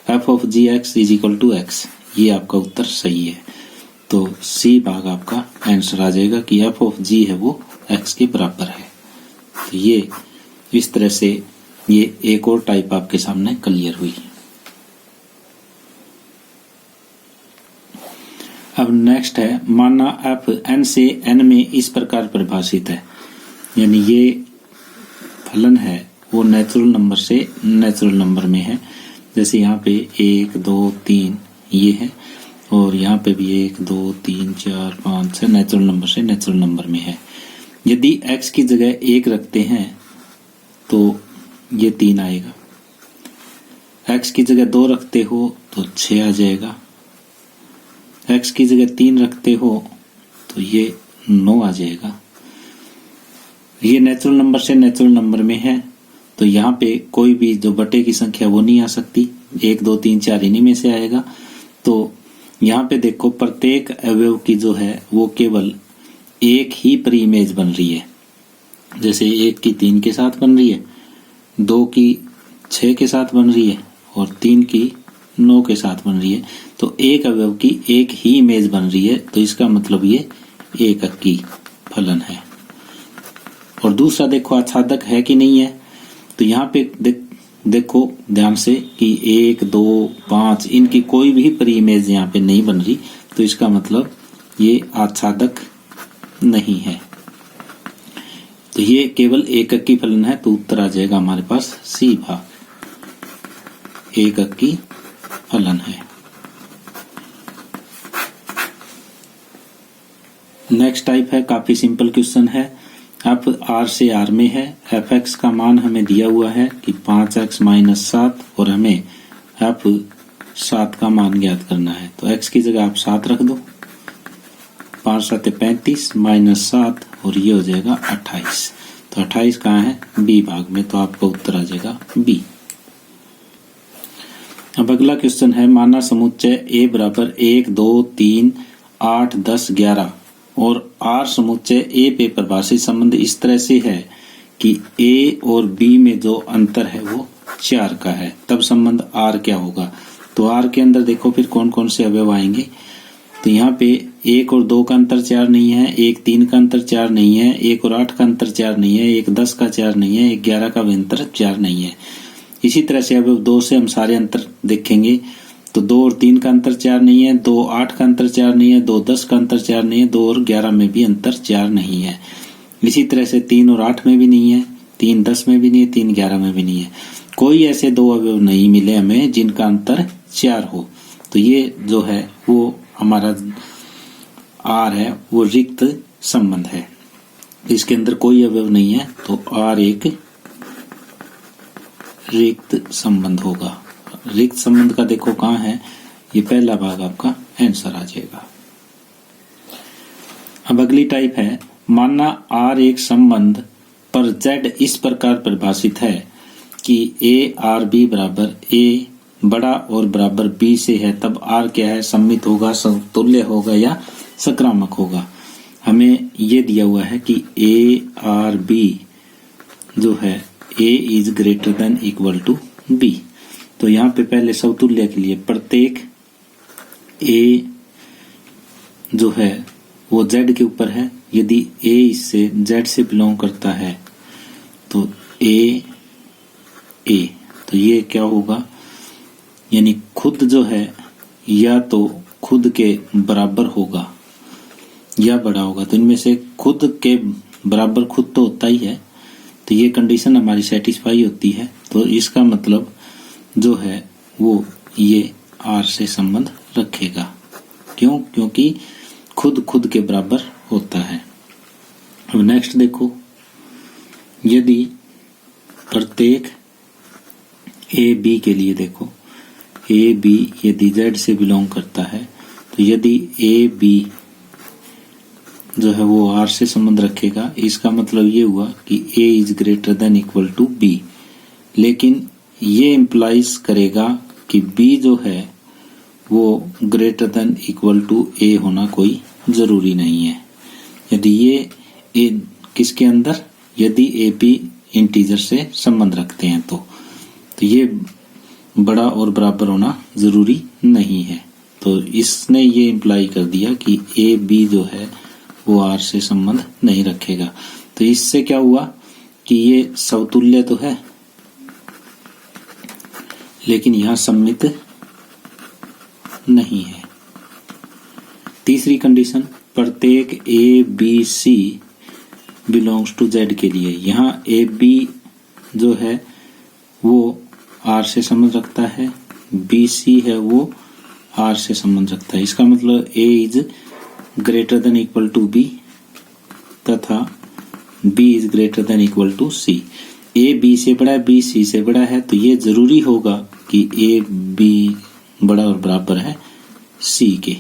S1: F of G X is equal to X, ये आपका उत्तर सही है। तो सी भाग आपका आंसर आ जाएगा कि एफ ऑफ जी है वो एक्स के बराबर है। तो ये इस तरह से ये एक और टाइप आपके सामने क्लियर हुई। अब नेक्स्ट है माना f n से n में इस प्रकार परिभाषित है, यानी ये फलन है वो नेचुरल नंबर से नेचुरल नंबर में है। जैसे यहाँ पे 1 2 3 ये है और यहाँ पे भी 1 2 3 4 5 6 नेचुरल नंबर से नेचुरल नंबर में है। यदि x की जगह 1 रखते हैं तो ये 3 आएगा, x की जगह 2 रखते हो तो 6 आ जाएगा, x की जगह 3 रखते हो तो ये 9 आ जाएगा। ये नेचुरल नंबर से नेचुरल नंबर में है तो यहाँ पे कोई भी जो बटे की संख्या वो नहीं आ सकती, 1 2 3 4 इन्हीं में से आएगा। तो यहाँ पे देखो प्रत्येक अवयव की जो है वो केवल एक ही पर इमेज बन रही है। जैसे 1 की 3 के साथ बन रही है, 2 की 6 के साथ बन रही है और 3 की 9 के साथ बन रही है। तो एक अवयव की एक ही इमेज बन रही है, तो इसका मतलब ये एक अंकी फलन है। और दूसरा देखो आच्छादक है कि नहीं है, तो यहाँ पे देखो ध्यान से कि 1 2 5 इनकी कोई भी परी इमेज यहाँ पे नहीं बन रही, तो इसका मतलब ये आच्छादक नहीं है। तो ये केवल एक अंकी फलन है, तो उत्तर आ जाएगा हमारे पास सी भाग, एक अंकी फलन है। नेक्स्ट टाइप है काफी सिंपल क्वेश्चन है। अब r से r में है, fx का मान हमें दिया हुआ है कि 5x - 7 और हमें f7 का मान ज्ञात करना है। तो x की जगह आप 7 रख दो, 5 7 35 - 7 और ये हो जाएगा 28। तो 28 कहाँ है? बी भाग में, तो आपका उत्तर आ जाएगा बी। अब अगला क्वेश्चन है माना समुच्चय a बराबर 1 2 3 8 10 11 और R समुच्चय A पे परिभाषित संबंध इस तरह से है कि A और B में जो अंतर है वो 4 का है, तब संबंध R क्या होगा। तो R के अंदर देखो फिर कौन कौन से अवयव आएंगे। तो यहाँ पे 1 और 2 का अंतर 4 नहीं है, 1 3 का अंतर 4 नहीं है, 1 और 8 का अंतर 4 नहीं है, 1 10 का 4 नहीं है, 1 11 का भी अंतर 4 नहीं है। इसी तरह से अवयव 2 से हम सारे अंतर देखेंगे, तो 2 और 3 का अंतर 4 नहीं है, 2 8 का अंतर 4 नहीं है, 2 10 का अंतर 4 नहीं है, 2 और 11 में भी अंतर 4 नहीं है। इसी तरह से 3 और 8 में भी नहीं है, 3 10 में भी नहीं है, 3 11 में भी नहीं है। कोई ऐसे दो अवयव नहीं मिले हमें जिनका अंतर 4 हो। तो ये जो है वो हमारा R है वो रिक्त संबंध है, इसके अंदर कोई अवयव नहीं है, तो R एक रिक्त संबंध होगा। रिक्त संबंध का देखो कहाँ है, ये पहला भाग आपका आंसर आ जाएगा। अब अगली टाइप है माना R एक संबंध पर Z इस प्रकार परिभाषित है कि A R B बराबर A बड़ा और बराबर B से है, तब R क्या है? सम्मित होगा, समतुल्य होगा या संक्रामक होगा। हमें ये दिया हुआ है कि A R B जो है A is greater than equal to B। तो यहाँ पे पहले समतुल्य के लिए प्रत्येक A जो है वो Z के ऊपर है। यदि A इससे Z से बिलोंग करता है तो A तो ये क्या होगा, यानी खुद जो है या तो खुद के बराबर होगा या बड़ा होगा। तो इनमें से खुद के बराबर खुद तो होता ही है, तो ये कंडीशन हमारी सेटिस्फाई होती है। तो इसका मतलब जो है वो ये R से संबंध रखेगा। क्यों? क्योंकि खुद के बराबर होता है। अब नेक्स्ट देखो, यदि प्रत्येक A B के लिए देखो, A B यदि Z से बिलोंग करता है, तो यदि A B जो है वो R से संबंध रखेगा, इसका मतलब ये हुआ कि A is greater than equal to B। लेकिन ये इम्प्लाइज करेगा कि B जो है वो greater than equal to A होना कोई जरूरी नहीं है। यदि ये A किसके अंदर, यदि A B इंटीजर से संबंध रखते हैं तो ये बड़ा और बराबर होना जरूरी नहीं है। तो इसने ये इम्प्लाई कर दिया कि A B जो है वो R से संबंध नहीं रखेगा। तो इससे क्या हुआ कि ये समतुल्य तो है लेकिन यहां सम्मित नहीं है। तीसरी कंडीशन, प्रत्येक A B C belongs to Z के लिए, यहाँ ए बी जो है वो आर से संबंध रखता है, बी सी है वो आर से संबंध रखता है। इसका मतलब A is greater than equal to B तथा B is greater than equal to C. A B से बड़ा है, बी सी से बड़ा है, तो ये जरूरी होगा कि ए बी बड़ा और बराबर है सी के।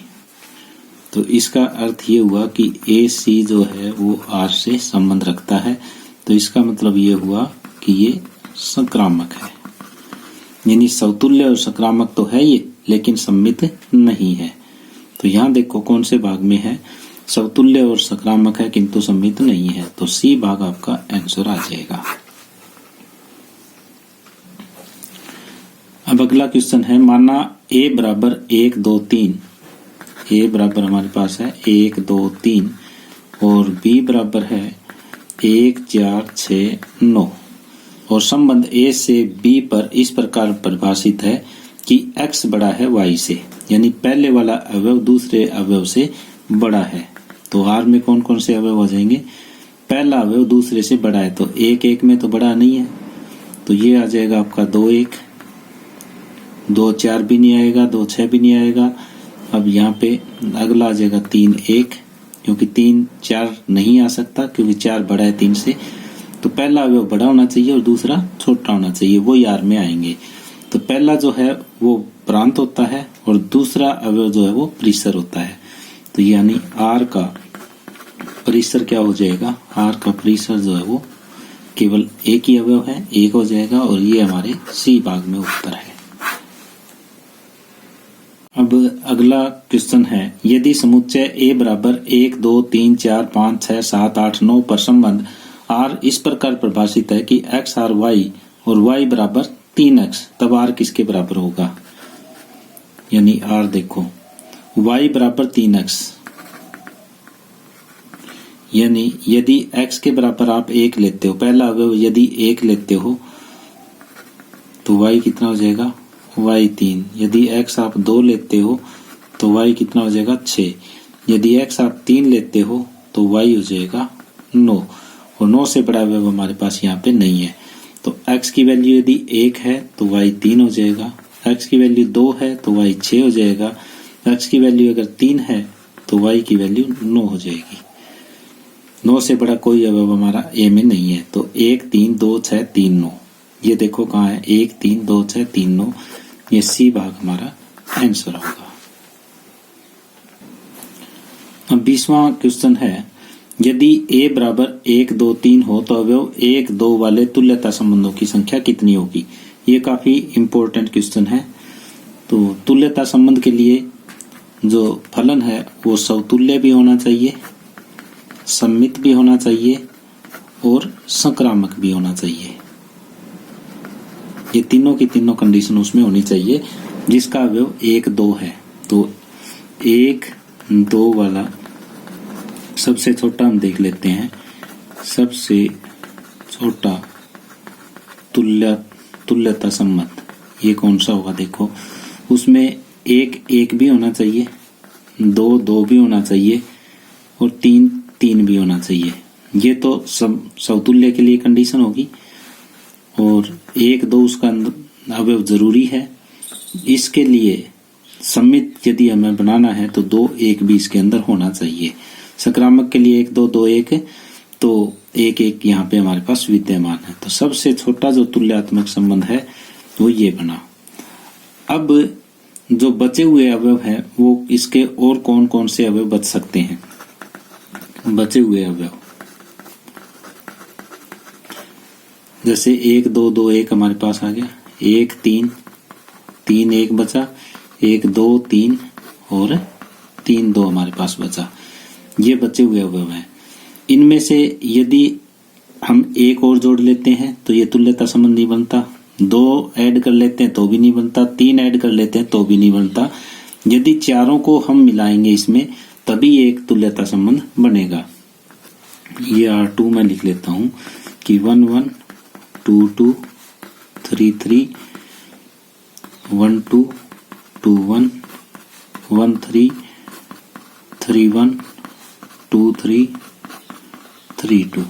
S1: तो इसका अर्थ ये हुआ कि ए सी जो है वो आर से संबंध रखता है, तो इसका मतलब ये हुआ कि ये संक्रामक है, यानी समतुल्य और संक्रामक तो है ये, लेकिन सम्मित नहीं है। तो यहाँ देखो कौन से भाग में है, समतुल्य और संक्रामक है किंतु सम्मित नहीं है, तो सी भाग आपका आंसर आ जाएगा। अब अगला क्वेश्चन है, माना ए बराबर 1 2 3, ए बराबर हमारे पास है 1 2 3 और बी बराबर है 1 4 6 9 और संबंध ए से बी पर इस प्रकार परिभाषित है कि x बड़ा है y से, यानी पहले वाला अवयव दूसरे अवयव से बड़ा है। तो r में कौन कौन से अवयव हो जाएंगे, पहला अवयव दूसरे से बड़ा है, तो 1 1 में तो बड़ा नहीं है, तो ये आ जाएगा आपका 2 1, 2 4 भी नहीं आएगा, 2 6 भी नहीं आएगा। अब यहाँ पे अगला आ जाएगा 3 1, क्योंकि 3 4 नहीं आ सकता क्योंकि 4 बड़ा है 3 से, तो पहला अवयव बड़ा होना चाहिए और दूसरा छोटा होना चाहिए, वो यार में आएंगे। तो पहला जो है वो प्रांत होता है और दूसरा अवयव जो है वो परिसर होता है, तो यानी आर का परिसर क्या हो जाएगा, आर का परिसर जो है वो केवल एक ही अवयव है, एक हो जाएगा, और ये हमारे सी भाग में उत्तर है। अब अगला क्वेश्चन है, यदि समुच्चय ए बराबर 1 2 3 4 5 6 7 8 9 पर संबंध आर इस प्रकार परिभाषित है कि एक्स आर वाई और वाई बराबर 3x, तब आर किसके बराबर होगा, यानी आर देखो y बराबर 3x, यानी यदि x के बराबर आप 1 लेते हो, पहला अवयव यदि 1 लेते हो तो y कितना हो जाएगा, y 3, यदि x आप 2 लेते हो तो y कितना हो जाएगा 6, यदि x आप 3 लेते हो तो y हो जाएगा 9, और 9 से बड़ा अवयव हमारे पास यहाँ पे नहीं है। तो x की वैल्यू यदि 1 है तो y 3 हो जाएगा, x की वैल्यू 2 है तो y 6 हो जाएगा, x की वैल्यू अगर 3 है तो y की वैल्यू 9 हो जाएगी। 9 से बड़ा कोई अवयव हमारा a में नहीं है, तो 1 3 2 6 3 9, ये देखो कहाँ है, 1 3 2 6 3 9, ये सी भाग हमारा आंसर होगा। अब 20वां क्वेश्चन है, यदि a बराबर 1 2 3 हो तो अवयव 1 2 वाले तुल्यता संबंधों की संख्या कितनी होगी। ये काफी इंपॉर्टेंट क्वेश्चन है। तो तुल्यता संबंध के लिए जो फलन है वो समतुल्य भी होना चाहिए, सम्मित भी होना चाहिए और संक्रामक भी होना चाहिए। ये तीनों की तीनों कंडीशन उसमें होनी चाहिए जिसका अवयव 1 2 है। तो 1 2 वाला सबसे छोटा हम देख लेते हैं, सबसे छोटा तुल्यता संबंध ये कौन सा होगा, देखो उसमें 1 1 भी होना चाहिए, 2 2 भी होना चाहिए और 3 3 भी होना चाहिए। ये तो समतुल्य के लिए कंडीशन होगी, और 1 2 उसका अवयव जरूरी है। इसके लिए सम्मित यदि हमें बनाना है तो 2 1 भी इसके अंदर होना चाहिए। संक्रामक के लिए 1 2 2 1, तो 1 1 यहाँ पे हमारे पास विद्यमान है। तो सबसे छोटा जो तुल्यात्मक संबंध है वो ये बना। अब जो बचे हुए अवयव है वो इसके और कौन कौन से अवयव बच सकते हैं, बचे हुए अवयव जैसे 1 2 2 1 हमारे पास आ गया, 1 3 3 1 बचा, 1 2 3 और 3 2 हमारे पास बचा। ये बचे हुए अवयव हैं। इनमें से यदि हम 1 और जोड़ लेते हैं तो ये तुल्यता संबंध नहीं बनता, 2 ऐड कर लेते हैं तो भी नहीं बनता, 3 ऐड कर लेते हैं तो भी नहीं बनता। यदि चारों को हम मिलाएंगे इसमें तभी एक तुल्यता संबंध बनेगा। ये R2 में लिख लेता हूं कि 1 1 2 2 3 3 1 2 2 1 1 3 3 1 2 3 3 2।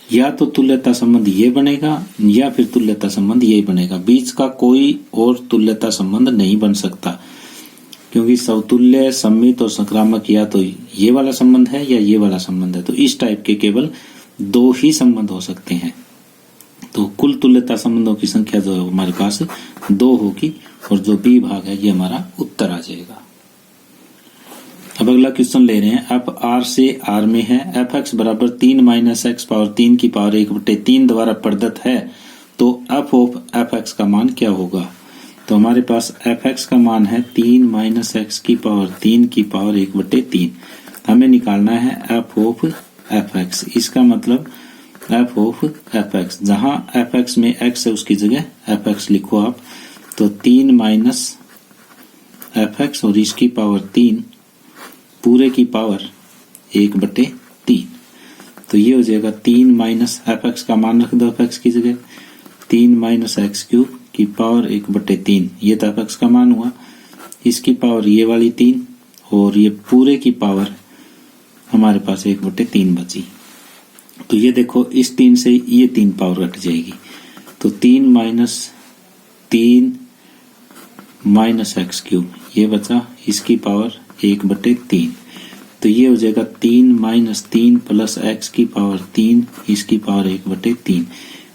S1: या तो तुल्यता संबंध ये बनेगा या फिर तुल्यता संबंध ये बनेगा, बीच का कोई और तुल्यता संबंध नहीं बन सकता, क्योंकि समतुल्य, सममित और संक्रामक या तो ये वाला संबंध है या ये वाला संबंध है। तो इस टाइप के केवल 2 ही संबंध हो सकते हैं। तो कुल तुल्यता संबंधों की संख्या जो है हमारे पास 2 होगी और जो बी भाग है ये हमारा उत्तर आ जाएगा। अब अगला क्वेश्चन ले रहे हैं, अब R से R में है, fx बराबर 3 माइनस एक्स पावर 3 की पावर 1/3 द्वारा प्रदत्त है, तो f ऑफ fx का मान क्या होगा। तो हमारे पास fx का मान है 3 माइनस एक्स की पावर 3 की पावर 1/3। हमें निकालना है f ऑफ fx। इसका मतलब f ऑफ fx, जहां fx में x है उसकी जगह fx लिखो आप। तो 3 माइनस fx और इसकी पावर 3 पूरे की पावर 1/3। तो ये हो जाएगा 3 माइनस fx का मान रख दो fx की जगह, 3 माइनस एक्स क्यूब की पावर 1/3। ये तो fx का मान हुआ, इसकी पावर ये वाली 3 और ये पूरे की पावर हमारे पास 1/3 बची। तो ये देखो इस 3 से ये 3 पावर घट जाएगी, तो 3 माइनस एक्स क्यूब ये बचा, इसकी पावर 1/3। तो ये हो जाएगा 3 माइनस 3 प्लस एक्स की पावर 3 इसकी पावर 1/3।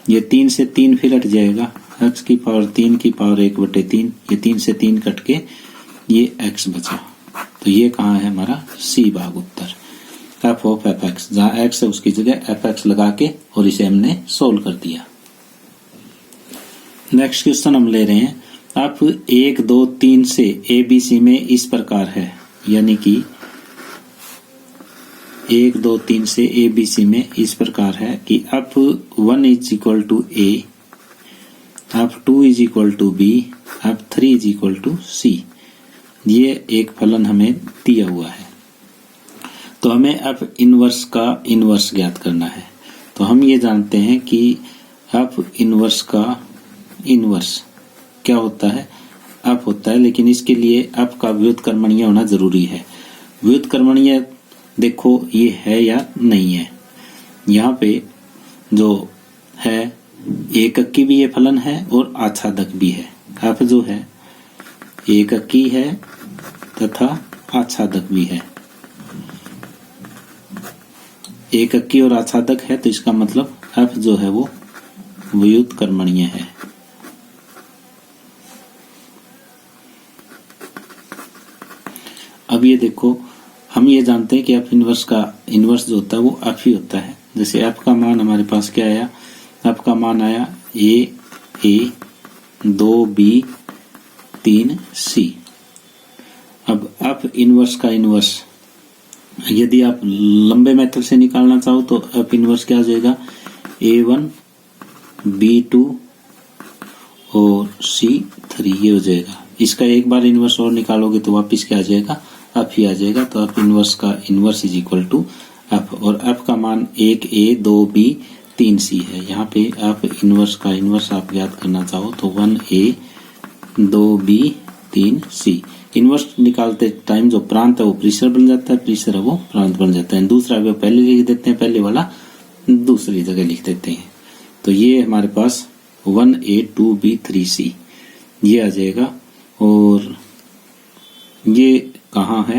S1: ये 3 से 3 फिर हट जाएगा, एक्स की पावर 3 की पावर 1/3। ये 3 से 3 कट के ये एक्स बचा। तो ये कहाँ है हमारा सी भाग उत्तर, f ऑफ fx। जहां x है उसकी जगह fx लगा के और इसे हमने सोल्व कर दिया। नेक्स्ट क्वेश्चन हम ले रहे हैं, अब 1 2 3 से ABC में इस प्रकार है, यानी कि 1 2 3 से ABC में इस प्रकार है कि अब 1 इज इक्वल टू A, अब 2 इज इक्वल टू B, अब 3 इज इक्वल टू C। ये एक फलन हमें दिया हुआ है। तो हमें अब इनवर्स का इनवर्स ज्ञात करना है। तो हम ये जानते हैं कि अब इनवर्स का इनवर्स क्या होता है, अब होता है, लेकिन इसके लिए अब का व्युत्क्रमणीय होना जरूरी है। व्युत्क्रमणीय देखो ये है या नहीं है। यहाँ पे जो है एककी भी ये फलन है और आच्छादक भी है। अब जो है एककी है तथा आच्छादक भी है। एककी और आच्छादक है तो इसका मतलब f जो है वो व्युत्क्रमणीय है। अब ये देखो हम ये जानते हैं कि f इनवर्स का इनवर्स जो होता है वो f ही होता है। जैसे f का मान हमारे पास क्या आया, f का मान आया a 2b 3c। अब f इनवर्स का इनवर्स यदि आप लंबे मेथड से निकालना चाहो तो f इनवर्स क्या आ जाएगा, a1 b2 और c3 ये हो जाएगा। इसका एक बार इनवर्स और निकालोगे तो वापिस क्या आ जाएगा, f ही आ जाएगा। तो f इनवर्स का inverse is equal to f, और f का मान 1a 2b 3c है। यहाँ पे f इनवर्स का इनवर्स आप ज्ञात करना चाहो तो 1a 2b 3c। इनवर्स निकालते टाइम जो प्रांत है वो परिसर बन जाता है, परिसर है वो प्रांत बन जाता है। दूसरा वे पहले लिख देते हैं, पहले वाला दूसरी जगह लिख देते हैं। तो ये हमारे पास 1a 2b 3c ये आ जाएगा। और ये कहाँ है,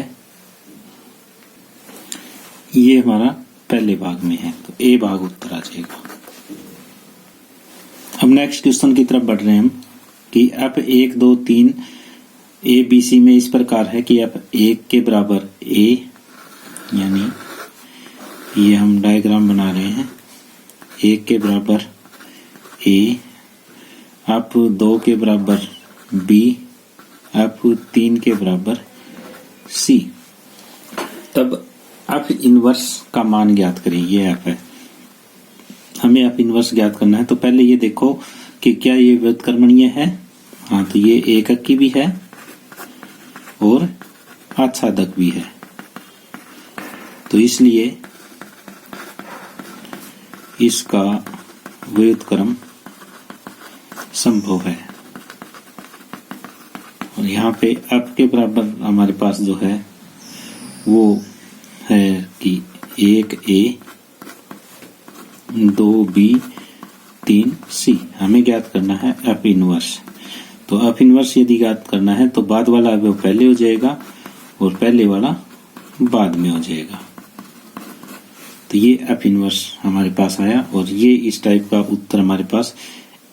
S1: ये हमारा पहले भाग में है, तो ए भाग उत्तर आ जाएगा। अब नेक्स्ट क्वेश्चन की तरफ बढ़ रहे हैं हम कि अब 1 2 3 ABC में इस प्रकार है कि अब 1 के बराबर A, यानी ये हम डायग्राम बना रहे हैं, 1 के बराबर A, अब 2 के बराबर B, अब 3 के बराबर C। तब अब इनवर्स का मान ज्ञात करें, ये f है, हमें अब इनवर्स ज्ञात करना है। तो पहले ये देखो कि क्या ये व्युत्क्रमणीय है, हाँ तो ये एककी भी है और आच्छादक भी है, तो इसलिए इसका व्युत्क्रम संभव है। और यहाँ पे अब के बराबर हमारे पास जो है वो है कि 1A 2B 3C। हमें ज्ञात करना है एफ इनवर्स। तो एफ इनवर्स यदि ज्ञात करना है तो बाद वाला अवयव पहले हो जाएगा और पहले वाला बाद में हो जाएगा। तो ये एफ इनवर्स हमारे पास आया और ये इस टाइप का उत्तर हमारे पास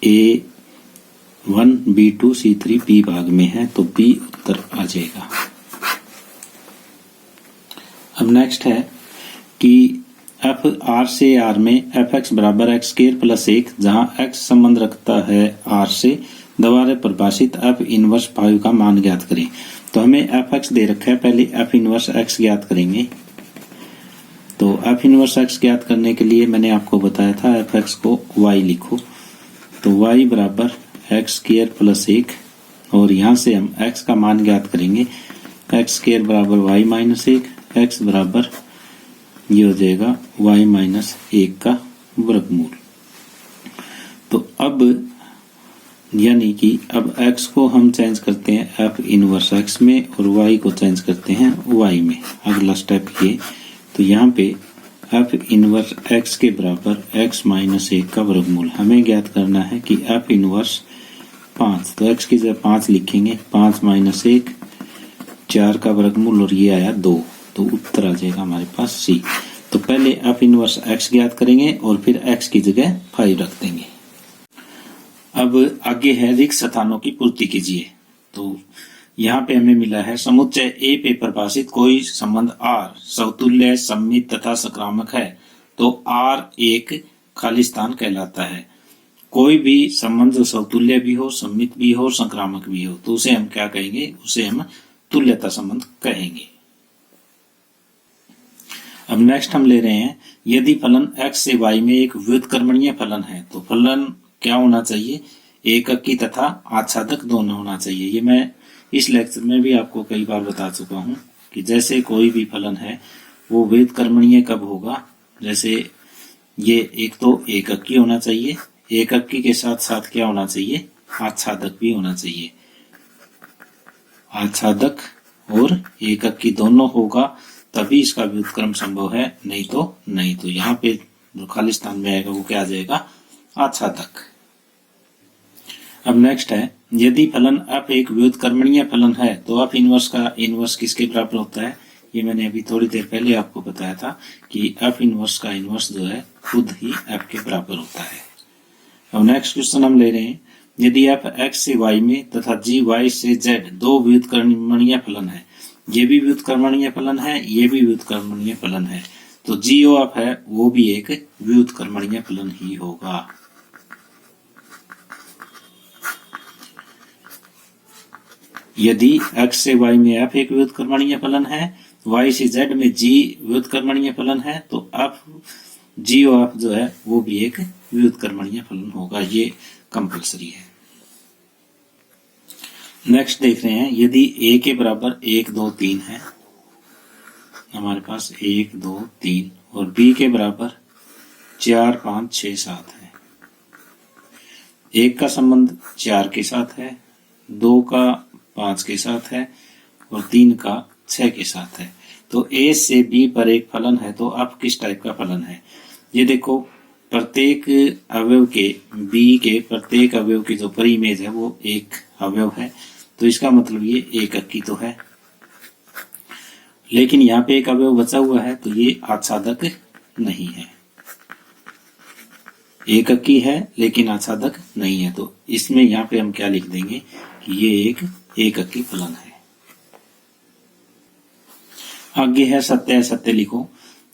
S1: A1 B2 C3 B भाग में है, तो B उत्तर आ जाएगा। अब नेक्स्ट है कि एफ आर से आर में एफ एक्स बराबर एक्स स्क्वायर प्लस 1, जहां एक्स संबंध रखता है आर से, द्वारा परिभाषित एफ इनवर्स 5 का मान ज्ञात करें। तो हमें एफ एक्स दे रखा है, पहले एफ इनवर्स एक्स ज्ञात करेंगे। तो एफ इनवर्स एक्स ज्ञात करने के लिए मैंने आपको बताया था एफ एक्स को वाई लिखो, तो वाई बराबर एक्स स्क्वायर प्लस 1 और यहां से हम एक्स का मान ज्ञात करेंगे। एक्स स्क्वायर बराबर वाई माइनस 1, एक्स बराबर ये हो जाएगा वाई माइनस 1 का वर्गमूल। तो अब यानी कि अब x को हम चेंज करते हैं एफ इनवर्स x में और y को चेंज करते हैं y में। अगला स्टेप ये, तो यहाँ पे एफ इनवर्स x के बराबर x माइनस 1 का वर्गमूल हमें ज्ञात करना है कि एफ इनवर्स 5, तो x की जगह 5 लिखेंगे, 5 माइनस 1 4 का वर्गमूल और ये आया 2, तो उत्तर आ जाएगा हमारे पास C। तो पहले एफ इनवर्स x ज्ञात करेंगे और फिर x की जगह 5 रख देंगे। अब आगे है रिक्त स्थानों की पूर्ति कीजिए। तो यहाँ पे हमें मिला है समुच्चय ए पे परिभाषित कोई संबंध R समतुल्य, सममित तथा संक्रामक है तो R एक खाली स्थान कहलाता है। कोई भी संबंध जो समतुल्य भी हो, सममित भी हो, संक्रामक भी हो, तो उसे हम क्या कहेंगे? उसे हम तुल्यता संबंध कहेंगे। अब नेक्स्ट हम ले रहे हैं, यदि फलन x से y में एक व्युत्क्रमणीय फलन है तो फलन क्या होना चाहिए? एककी तथा आच्छादक दोनों होना चाहिए। ये मैं इस लेक्चर में भी आपको कई बार बता चुका हूं कि जैसे कोई भी फलन है वो व्युत्क्रमणीय कब होगा? जैसे ये एक तो एककी होना चाहिए, एककी के साथ साथ क्या होना चाहिए? आच्छादक भी होना चाहिए। आच्छादक और एककी दोनों होगा तभी इसका व्युत्क्रम संभव है, नहीं तो नहीं। तो यहाँ पे जो खाली स्थान में आएगा वो क्या आ जाएगा? आच्छादक। अब नेक्स्ट है, यदि फलन f एक व्युत्क्रमणीय फलन है तो f इनवर्स का इनवर्स किसके बराबर होता है? ये मैंने अभी थोड़ी देर पहले आपको बताया था कि f इनवर्स का इनवर्स जो है खुद ही f के बराबर होता है। अब नेक्स्ट क्वेश्चन हम ले रहे हैं, यदि f x से y में तथा g y से z दो व्युत्क्रमणीय फलन है, ये भी व्युत्क्रमणीय फलन है, ये भी व्युत्क्रमणीय फलन है, तो g ऑफ है वो भी एक व्युत्क्रमणीय फलन ही होगा। यदि x से y में f एक व्युत्क्रमणीय फलन है, y से z में g व्युत्क्रमणीय फलन है, तो f g ऑफ जो है वो भी एक व्युत्क्रमणीय फलन होगा। ये कंपल्सरी है। नेक्स्ट देख रहे हैं, यदि a के बराबर 1 2 3 है, हमारे पास 1 2 3 और b के बराबर 4 5 6 7 है। 1 का संबंध 4 के साथ है, 2 का 5 के साथ है और 3 का 6 के साथ है। तो A से B पर एक फलन है, तो अब किस टाइप का फलन है? ये देखो, प्रत्येक अवयव के B के प्रत्येक अवयव की जो परिमेय है वो एक अवयव है, तो इसका मतलब ये एककी तो है। लेकिन यहाँ पे एक अवयव बचा हुआ है तो ये आच्छादक नहीं है। एककी है लेकिन आच्छादक नहीं है, तो इसमें यहाँ पे हम क्या लिख देंगे कि ये एक एककी फलन है। आगे है सत्य असत्य लिखो।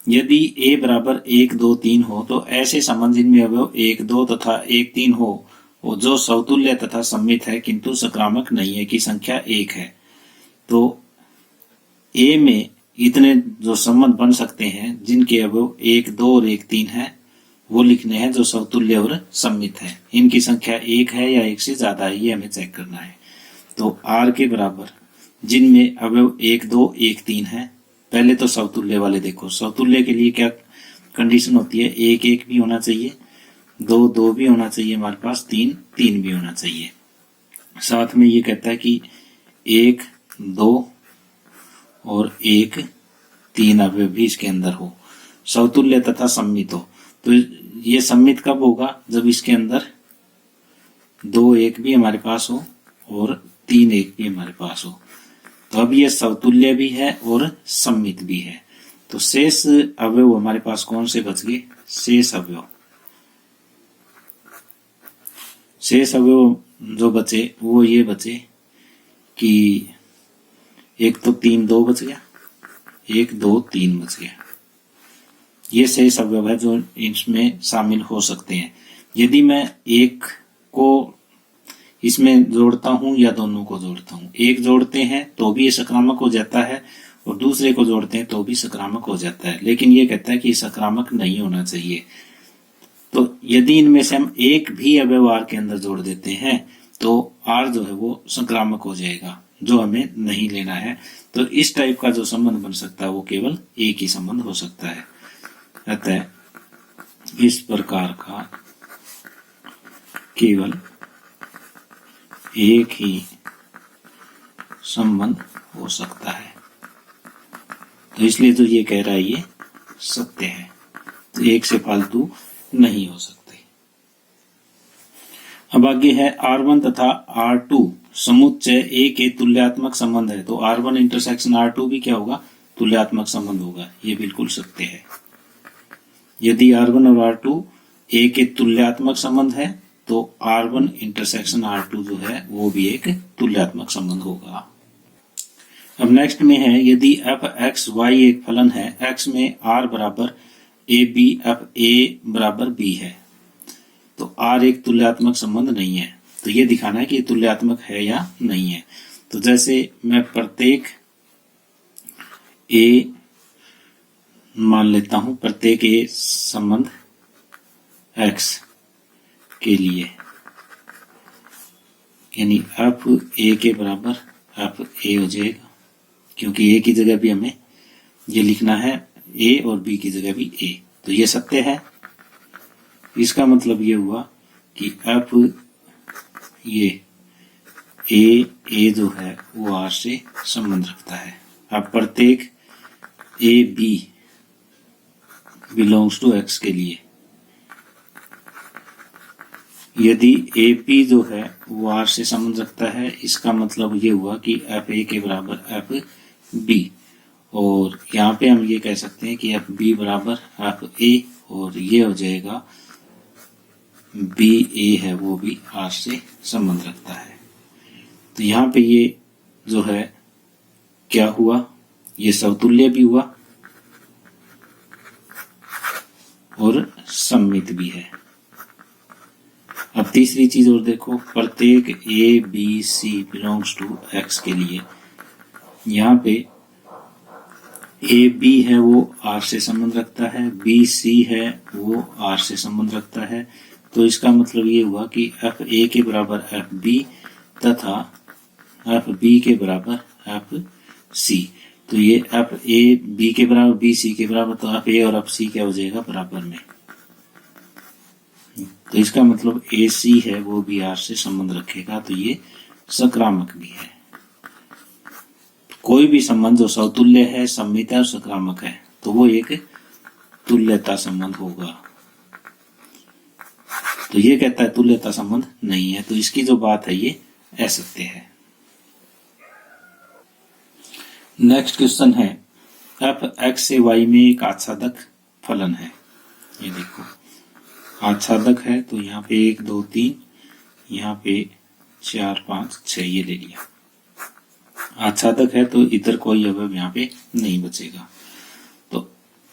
S1: यदि a बराबर 1 2 3 हो तो ऐसे संबंध जिनमें अवयव 1 2 तथा 1 3 हो वो जो समतुल्य तथा सममित है किंतु संक्रामक नहीं है की संख्या 1 है। तो a में इतने जो संबंध बन सकते हैं जिनके अवयव 1 2 और 1 3 है वो लिखने हैं जो समतुल्य और सममित है। इनकी संख्या 1 है या 1 से ज्यादा है, ये हमें चेक करना है। तो r के बराबर जिनमें अवयव 1 2 1 3 है, पहले तो समतुल्य वाले देखो। समतुल्य के लिए क्या कंडीशन होती है? 1 1 भी होना चाहिए, 2 2 भी होना चाहिए, हमारे पास 3 3 भी होना चाहिए। साथ में ये कहता है कि 1 2 और 1 3 अवयव भी इसके अंदर हो, समतुल्य तथा सम्मित हो। तो ये सम्मित कब होगा? जब इसके अंदर 2 एक भी हमारे पास हो और 3 एक भी हमारे पास हो। तो अब ये समतुल्य भी है और सम्मित भी है। तो शेष अवयव हमारे पास कौन से बच गए? शेष अवयव जो बचे वो ये बचे कि 1 तो 3 2 बच गया, 1 2 3 बच गया। ये शेष अवयव है जो इसमें शामिल हो सकते हैं। यदि मैं एक को इसमें जोड़ता हूं या दोनों को जोड़ता हूं, एक जोड़ते हैं तो भी ये संक्रामक हो जाता है और दूसरे को जोड़ते हैं तो भी संक्रामक हो जाता है, लेकिन ये कहता है कि संक्रामक नहीं होना चाहिए। तो यदि इनमें से हम एक भी अवयव आर के अंदर जोड़ देते हैं तो आर जो है वो संक्रामक हो जाएगा, जो हमें नहीं लेना है। तो इस टाइप का जो संबंध बन सकता है वो केवल एक ही संबंध हो सकता है। अतः इस प्रकार का केवल एक ही संबंध हो सकता है। तो इसलिए तो ये कह रहा है ये सत्य है, तो एक से फालतू नहीं हो सकते। अब आगे है R1 तथा R2 समुच्चय A के तुल्यात्मक संबंध है। तो R1 इंटरसेक्शन R2 भी क्या होगा? तुल्यात्मक संबंध होगा। ये बिल्कुल सत्य है। यदि R1 और R2 A के तुल्यात्मक संबंध है तो R1 इंटरसेक्शन R2 जो है वो भी एक तुल्यात्मक संबंध होगा। अब नेक्स्ट में है यदि f x y एक फलन है, x में r बराबर a b f a बराबर b है, तो r एक तुल्यात्मक संबंध नहीं है। तो ये दिखाना है कि तुल्यात्मक है या नहीं है। तो जैसे मैं प्रत्येक a मान लेता हूं, प्रत्येक a संबंध x के लिए, यानी f a के बराबर f a हो जाएगा, क्योंकि a की जगह भी हमें ये लिखना है a और b की जगह भी a। तो ये सत्य है। इसका मतलब ये हुआ कि f ये a जो है वो r से संबंध रखता है। अब प्रत्येक a b belongs to x के लिए यदि ए पी जो है वो आर से संबंध रखता है, इसका मतलब ये हुआ कि एफ ए के बराबर एफ बी, और यहाँ पे हम ये कह सकते हैं कि एफ बी बराबर एफ ए, और ये हो जाएगा बी ए है वो भी आर से संबंध रखता है। तो यहाँ पे ये जो है क्या हुआ? ये समतुल्य भी हुआ और सम्मित भी है। अब तीसरी चीज और देखो, प्रत्येक A B C belongs to X के लिए यहाँ पे ए बी है वो आर से संबंध रखता है, बी सी है वो आर से संबंध रखता है। तो इसका मतलब ये हुआ कि एफ ए के बराबर एफ बी तथा एफ बी के बराबर एफ सी। तो ये एफ ए बी के बराबर बी सी के बराबर, तो एफ ए और एफ सी क्या हो जाएगा? बराबर में। तो इसका मतलब ए सी है वो भी आर से संबंध रखेगा, तो ये संक्रामक भी है। कोई भी संबंध जो समतुल्य है, सम्मित है और संक्रामक है तो वो एक तुल्यता संबंध होगा। तो ये कहता है तुल्यता संबंध नहीं है, तो इसकी जो बात है ये असत्य है। नेक्स्ट क्वेश्चन है एफ एक्स से वाई में एक आच्छादक फलन है। ये देखो आच्छादक है, तो यहाँ पे 1 2 3, यहाँ पे 4 5 6 ये ले लिया। आच्छादक है तो इधर कोई अवयव यहाँ पे नहीं बचेगा। तो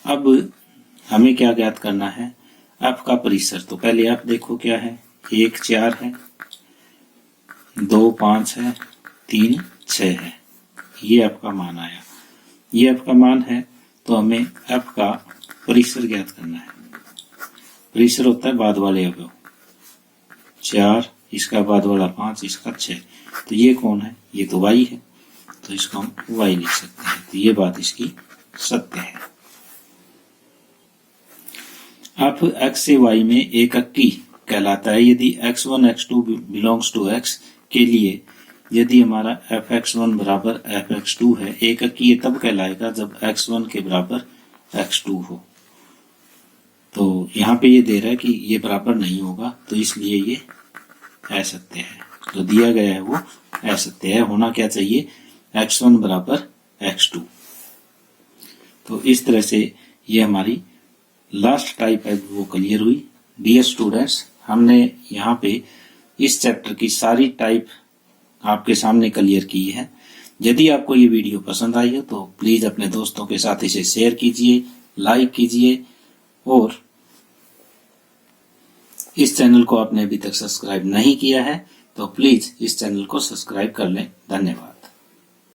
S1: अब हमें क्या ज्ञात करना है? एफ का परिसर। तो पहले एफ देखो क्या है, 1 4 है, 2 5 है, 3 6 है। ये एफ का मान आया। ये एफ का मान है तो हमें एफ का परिसर ज्ञात करना है। परिसर होता है बाद वाले अवयव, 4 इसका बाद वाला 5 इसका 6। तो ये कौन है? ये तो y है, तो इसको हम y लिख सकते हैं। तो ये बात इसकी सत्य है। अब x से y में एक एककी कहलाता है। यदि x1 x2 belongs to x के लिए यदि हमारा fx1 बराबर fx2 है, एकक ये तब कहलाएगा जब x1 के बराबर x2 हो। तो यहाँ पे ये दे रहा है कि ये बराबर नहीं होगा, तो इसलिए ये असत्य है। जो दिया गया है वो असत्य है। होना क्या चाहिए, x1 बराबर x2। तो इस तरह से ये हमारी लास्ट टाइप है वो क्लियर हुई। डियर स्टूडेंट्स, हमने यहाँ पे इस चैप्टर की सारी टाइप आपके सामने क्लियर की है। यदि आपको ये वीडियो पसंद आई हो तो प्लीज अपने दोस्तों के साथ इसे शेयर कीजिए, लाइक कीजिए, और इस चैनल को आपने अभी तक सब्सक्राइब नहीं किया है तो प्लीज इस चैनल को सब्सक्राइब कर लें। धन्यवाद।